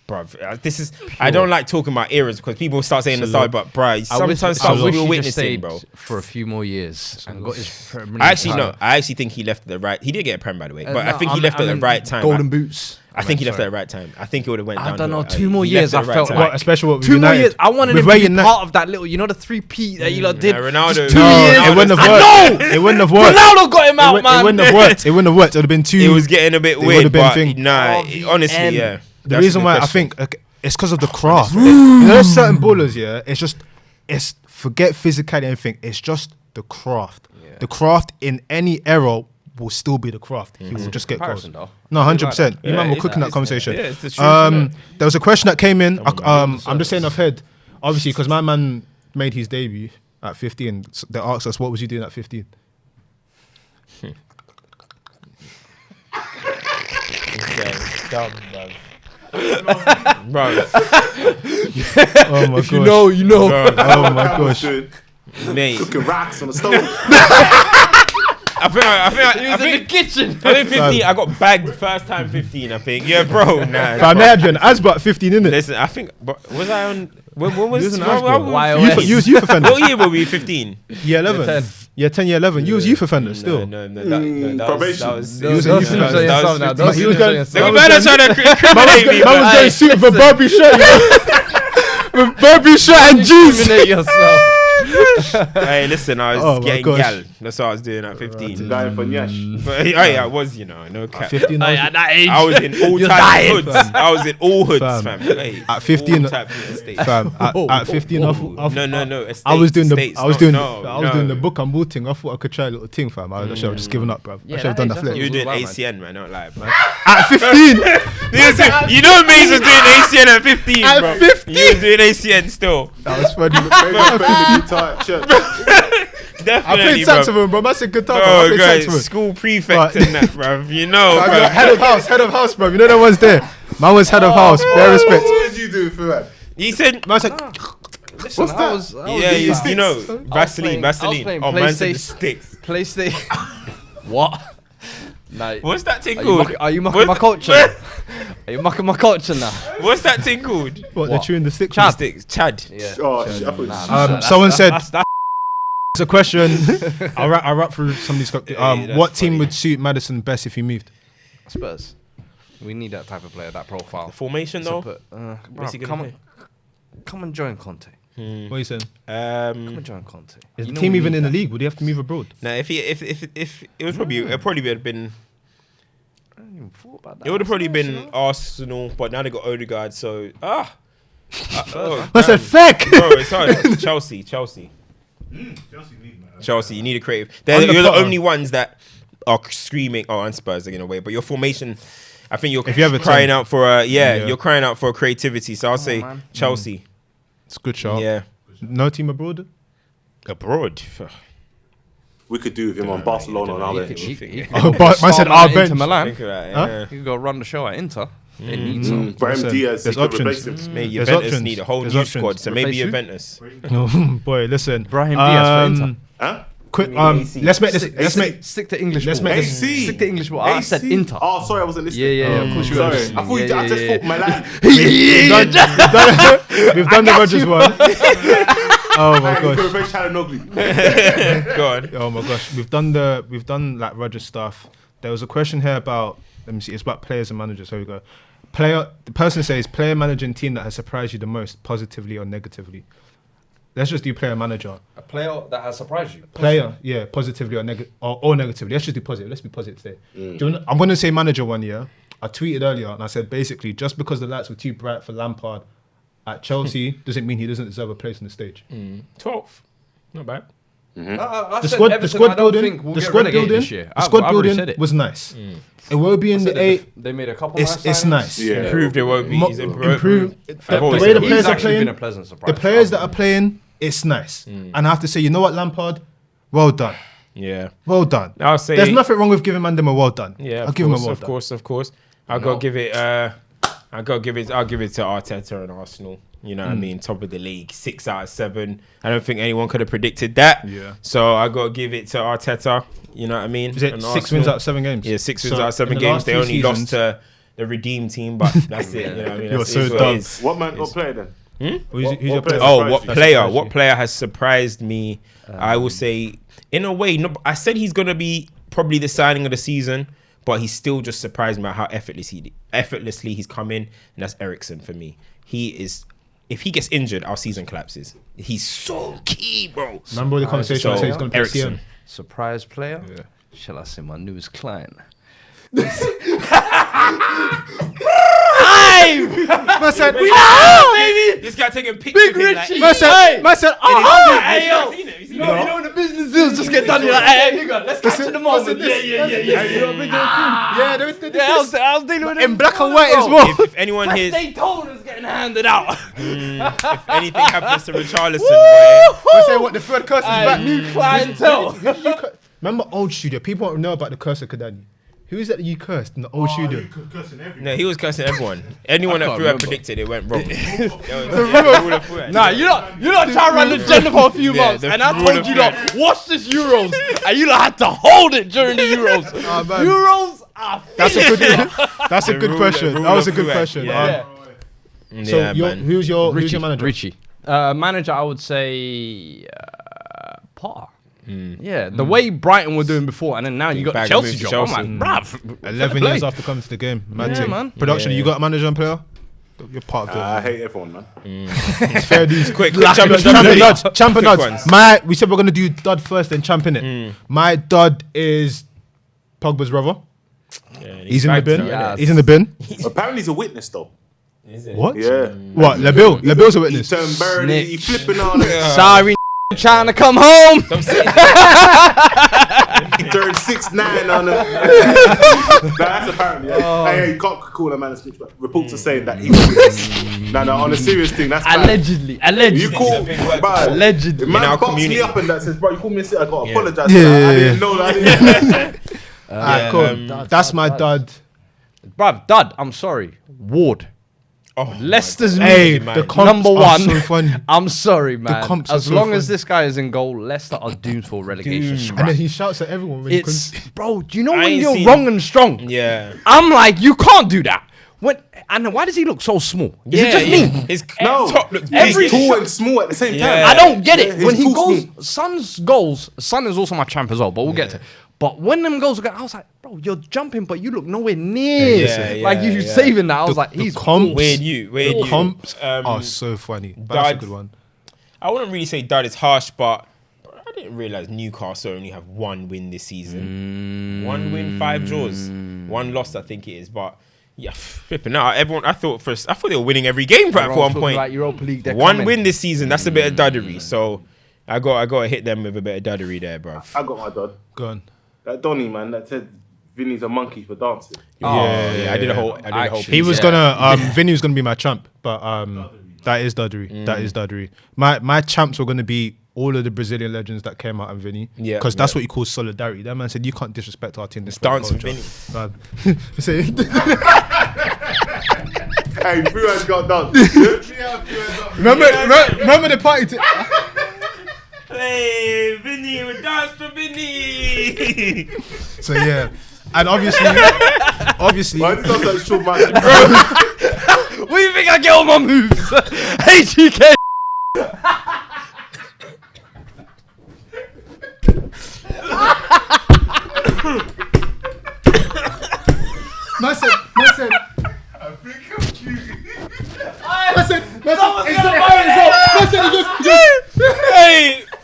bruv, this is. I don't like talking about eras because people start saying the start, but bruv, sometimes stuff wish we're he just witnessing, stayed bro. for a few more years and got his Premier League I actually title. no. I actually think he left at the right. He did get a prem, by the way, but I no, think he left at the right time. Golden boots. I think he left at the right time. I think it would have went down. I don't know. 2 more years, I felt What, like. especially what with 2 more United. years. I wanted With him where to be United- part of that little, you know, the 3P that you lot did. Ronaldo. Just 2 No, years. It wouldn't have I worked. know. It wouldn't have worked. Ronaldo got him out, It man. wouldn't have worked. It wouldn't have worked. It would have been too. It was getting a bit It would weird, have been but thing. nah. RVM. Honestly, yeah. The That's reason a good why I question. think it's because of the craft. You know, there's certain ballers, yeah. It's forget physicality and everything. It's just the craft. The craft in any era will still be the craft. He will just get goals. Comparison, though. No, 100%. You Yeah, man were it's- cooking that it's- conversation. yeah, it's the truth, innit? There was a question that came in. I'm just saying off head, obviously, because my man made his debut at 15. So they asked us, what was you doing at 15? Bro, Oh my gosh. You know. bro, Oh my Cam was gosh. doing mate. cooking rocks on the stove. I think kitchen. I think 15. I got bagged first time 15. I think. Yeah, bro. Nah. Fam, they had you on Asba at 15, innit? Listen, I think. Was I on? When was? You was an when- Asba. when- YOS. You was youth offender. What year were we? 15. Year 11. 10. Yeah, 10, year 11. You was youth offender still. No. That Probation. was. He was a youth offender. that was But 15. he was going. They were better trying to incriminate me. Man was but- going suit with a Barbie shirt, you know? With Barbie shirt and jeans. Incriminate yourself. Hey, listen, I was Oh my getting gosh. gal. That's what I was doing at 15. Dying for Nyash. But I was, no cap. 15, I was- At that age. I was in all You're types dying, of hoods. I was in all hoods, Fam. fam. Hey, At 15, all types of estates. Fam, at 15, I thought- No. I was doing the estates, I was no, doing no, I was no. doing the book and ball thing. I thought I could try a little thing, fam. I should have just given up, bro. I should have done that that flick. age, You were doing It was ACN, man. Don't lie, bro. At 15, You know Maze was doing ACN at 15, At bro. 15? You were doing ACN still. that was funny. Maybe playing the guitar at church. I Definitely, played bro. saxophone, bro. That's a guitar. Bro. I Bro, played guys, saxophone. school prefect But- and that, bro. You know, I bro. got head of house, bro. You know that one's there. Man was head of house. Bare respect. What did you do for that? He said, Man said, Listen, What's that? I was yeah, doing you know, playing- Vaseline. I was playing Oh, man said the PlayStation. sticks. PlayStation. What? No. What's that thing Are called? you mocking my culture? Are you mocking my culture now? What's that thing called? what? They're chewing the stick. Chad. Sticks. Chad. Yeah. Oh, shit, I thought Someone said That's it's a question. I'll wrap through some of these. that's What team funny. would suit Maddison best if he moved? Spurs. We need that type of player, that profile. The formation So though. put, Where's he bruv, gonna come and join Conte. What are you saying? Come and join Conte. Is You the know team we even need in the that. league? Would he have to move abroad? Nah, if it was probably it probably would have been I hadn't even thought about that. it would have probably That's been nice, you know? Arsenal, but now they got Odegaard, so oh, That's a damn. fact. Bro, it's hard. Chelsea. Chelsea, you need a creative. On the You're the Potter. only ones that are screaming. Oh, and Spurs are going away, but your formation. I think you're If you have a crying 10, out for you're crying out for creativity. So I'll say Chelsea. It's a good shout. Yeah, No team abroad. abroad. We could do with him on Barcelona on our bench. Oh, but man said our bench. Inter Milan. Think about it, Huh? yeah. You can go run the show at Inter. They need some. Brahim Listen, Diaz, there's he could options. replace him. Maybe There's Juventus options. need a whole There's new options. squad, so maybe Replace who? Juventus. Oh, boy, listen. Brahim Diaz for Inter. Huh? Quick, AC. let's make this. Let's make. Stick to English. Let's ball. make this- AC. Stick to English. Ball. I said AC. Inter. Oh, sorry, I wasn't listening. Yeah. Of course you were Sorry, listening. I thought you. I just thought Milan. We've done the Rodgers one. Oh my You could gosh. replace Chalanoglu. Go on. Oh my gosh. We've done like Rodgers stuff. There was a question here about. Let me see. It's about players and managers. Here we go. The person says player, manager, and team that has surprised you the most, positively or negatively. Let's just do player, manager. A player that has surprised you. Player, yeah, positively or negatively. Let's just do positive. Let's be positive today. I'm going to say manager one year. I tweeted earlier and I said basically just because the lights were too bright for Lampard at Chelsea doesn't mean he doesn't deserve a place on the stage. 12th. Not bad. The squad building was nice. It will be in the 8. They made a couple. It's nice. Yeah. Improved it won't be. He's Improved. The always way the said players are actually been playing, a pleasant surprise. the players that are playing, it's nice. And I have to say, you know what, Lampard, well done. Yeah. Well done. I'll say. There's nothing wrong with giving Mandem a well done. Yeah, I'll give him a well of done. course. I'll go give it. I'll give it to Arteta and Arsenal. You know what I mean? Top of the league, 6 out of 7. I don't think anyone could have predicted that. Yeah. So I got to give it to Arteta. You know what I mean? Is it And 6 Arsenal. wins out of 7 games? Yeah, 6 wins So out of 7 in the games. last They 2 only lost seasons- to the redeem team, but that's it. You know what I mean? You're That's so it is what dumb. it is. What player then? Who's your What player? player? Oh, what Surprised you. player? Surprised What you. player has surprised me? I will say, in a way, no. I said he's gonna be probably the signing of the season, but he still just surprised me at how effortlessly he's come in, and that's Eriksen for me. He is. If he gets injured, our season collapses. He's so key, bro. Remember the conversation I said he's going to be Eriksen. CM? Surprise player. Yeah. Shall I say my newest client? Man said, This guy taking pictures. Big Richie. man said, You know when the business deals just get done. You're like, hey, nigga, let's catch in the moment. Yeah. I was dealing with it in black and white as well. If anyone hears, They told us getting handed out. if anything happens to Richarlison, boy, I say what the third curse is back. New clientele. Remember old studio? People don't know about the curse of Kadani. Who is that you cursed in the old studio? no, he was cursing everyone. Anyone that can't threw had remember. predicted it went wrong. Nah, you're not trying to run the agenda for a few Yeah, months, the and I rule told of you fair. lot, watch this Euros, and you lot had to hold it during the Euros. Oh, man. Euros are That's a good. That's a The good rule- question. the That rule was a of good Fuad. question. Yeah. So Yeah, man. who's your manager? Richie. Manager, I would say Potter. Yeah, the way Brighton were doing before, and then now you got the bag Chelsea moves to job. Chelsea. I'm like, bruv. 11 years after coming to the game. Mad Yeah, thing. man. Production, Yeah. you got a manager and player? You're part of it. I hate everyone, man. It's fair dues. Quick, Champion champion duds. Champion Quick duds. ones. We said we're going to do dud first, then champion it. My dud is Pogba's brother. Yeah, He's in the bagged bin. now, Yeah. He's in the bin. Apparently he's a witness though. innit? What? Yeah. What? Lebil? Lebil's a He witness. turned birdie, he Snitch. flipping on it. Sorry, trying to come home. Don't say He turned 6'9" on it. That's apparently. Hey, you can't call a man a snitch, but reports are saying that he was witness. No, on a serious thing, that's bad. Allegedly. You call, bro, Allegedly. the man In our boxed me community. up and that says, bro, you called me a snitch, I gotta apologize Yeah, for that. yeah, I yeah. didn't know that. Alright, cool. That's my dud. Bruv, dud, I'm sorry. Ward. Oh, Leicester's Hey, man. the comps number are one. so funny. I'm sorry, man. comps are As so long as funny. this guy is in goal, Leicester are doomed for relegation. And Scrap. then he shouts at everyone when he It's comes. bro. Do you know I when ain't you're seen- wrong and strong? Yeah. I'm like, you can't do that. And why does he look so small? Is it just me? His No, top looks every big. tall and small at the same time. Yeah. I don't get Yeah, it. he's When he too goes, small. Son's goals. Son is also my champ as well, but we'll get to it. But when them goals are going, I was like, bro, you're jumping, but you look nowhere near. Yeah, like you yeah. saving that. I was like, the he's comps- Weird you. The comps are so funny. That's a Dud. good one. I wouldn't really say dud is harsh, but I didn't realize Newcastle only have one win this season. 1 win, 5 draws, 1 loss, I think it is. But yeah, flipping out. Everyone, I thought they were winning every game at one point. Like Europa League, they're 1 coming. win this season. That's a bit of duddery. So I got to hit them with a bit of duddery there, bro. I got my dad. Go on. That Donny man that said Vinny's a monkey for dancing. I did a whole. He was gonna. Vinny was gonna be my champ, but that is Duddery. That is Duddery. My champs were gonna be all of the Brazilian legends that came out of Vinny. Yeah. Because that's what you call solidarity. That man said you can't disrespect our team. This Dance for culture." Vinny. Hey, Fuad's got done. Remember the party? Hey, Vinny, we dance for Vinny. So yeah, and obviously. Why did you that short man? What do you think I get on my moves? Hey, GK. Man said. I think I'm cute.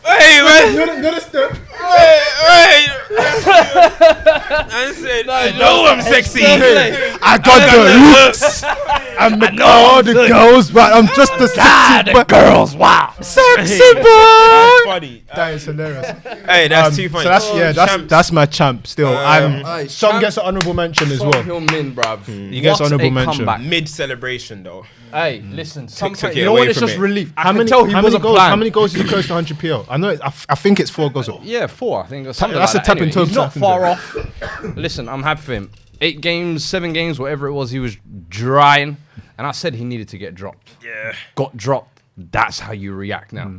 Hey, man. You know the step. Hey. I said, I know I'm sexy. I got the looks and all the girls, but I'm just a sexy boy. Girls, wow. Sexy That's boy. funny. That is hilarious. Hey, that's too funny. So that's my champ still. Aye, Son champ- gets an honorable mention as well. Min, bruv. He gets What honorable a mention. comeback. Mid celebration though. Hey, listen. Sometimes took it you know away what? It's from just it. relief. How many goals? How many goals did he close to 100 PL? I know. I think it's 4 goals. Yeah, 4. I think something That's like a tapping that. Anyway, toe he's not tapping far toe. off. Listen, I'm happy for him. 8 games, 7 games, whatever it was, he was drying, and I said he needed to get dropped. Yeah. Got dropped. That's how you react now.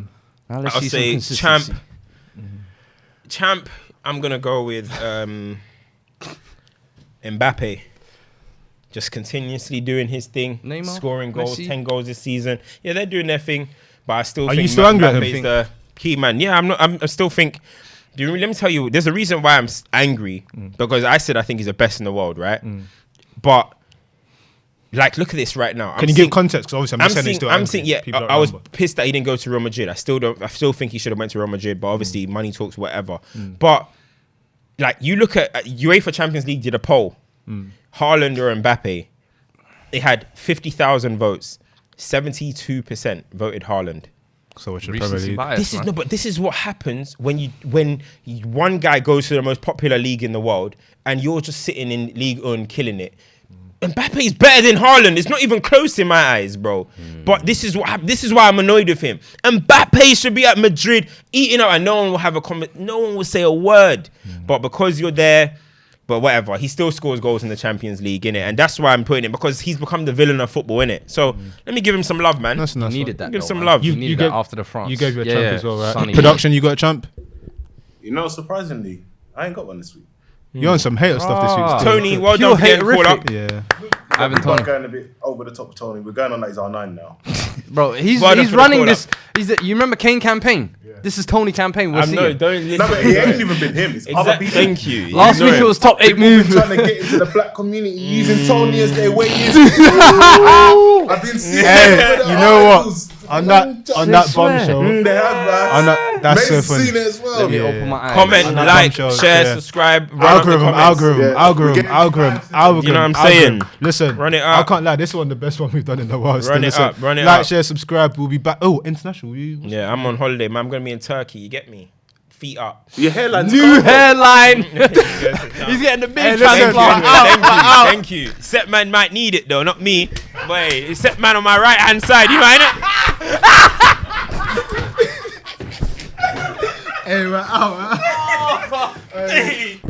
Now let's I'll see some say consistency. champ. I'm gonna go with Mbappe. Just continuously doing his thing, Neymar? scoring goals, Messi? 10 goals this season. Yeah, they're doing their thing, but I still Are think you still angry at him? Mbappe's the key man. Yeah, I still think. Let me tell you, there's a reason why I'm angry because I said I think he's the best in the world, right? But like, look at this right now. Can you give context? Because obviously I'm saying he's still I'm angry. saying, yeah. People don't I was remember. pissed that he didn't go to Real Madrid. I still think he should have went to Real Madrid, but obviously money talks, whatever. But like, you look at UEFA Champions League did a poll. Haaland or Mbappe, they had 50,000 votes. 72% voted Haaland. So what should Recency Premier League? bias, man. But this is what happens when one guy goes to the most popular league in the world and you're just sitting in League One killing it. Mbappe's better than Haaland. It's not even close in my eyes, bro. But this is why I'm annoyed with him. Mbappe should be at Madrid eating up, and no one will have a comment. No one will say a word. But because you're there, but whatever, he still scores goals in the Champions League, innit? And that's why I'm putting it, because he's become the villain of football, innit? So let me give him some love, man. That's a nice You one. needed that. Give though, some man. love. You You needed gave- that after the France. You gave your champ as well, right? Sonny. Production, you got a champ? You know, surprisingly, I ain't got one this week. You're on some hater stuff this week. Still. Tony, well Pure done for getting called haterific. up. Yeah. Ivan We're Toney. going a bit over the top of Tony. We're going on like he's R9 now. Bro, he's Well done for the running call this. You remember Kane campaign? This is Tony campaign. We'll see. No, it. don't listen. No, but it ain't even been him. It's other Exactly. people. Thank you. Last Ignore week it was top 8 People been move. trying to get into the black community using Tony as their way in. I've been seeing Hey, it with the you know what? articles. On that bombshell. They have that. That's so Mason funny. seen it as well. Let me Yeah. open my eyes. Comment, On that like, bombshell, share, yeah. subscribe. Run up the comments. Algorithm. Yeah. You know what I'm saying? Listen, Run it I up. can't lie. This is one of the best ones we've done in a while. Run it Listen, up, run it like, up. share, subscribe. We'll be back. Oh, international. Yeah, I'm on holiday, man. I'm gonna be in Turkey. You get me? Feet up. Your hairline's New gone. hairline. He's He's getting the big Hey, listen, transplant. Thank you. Set man might need it though, not me. Boy, set man on my right hand side. You mind it? Hey, we're out.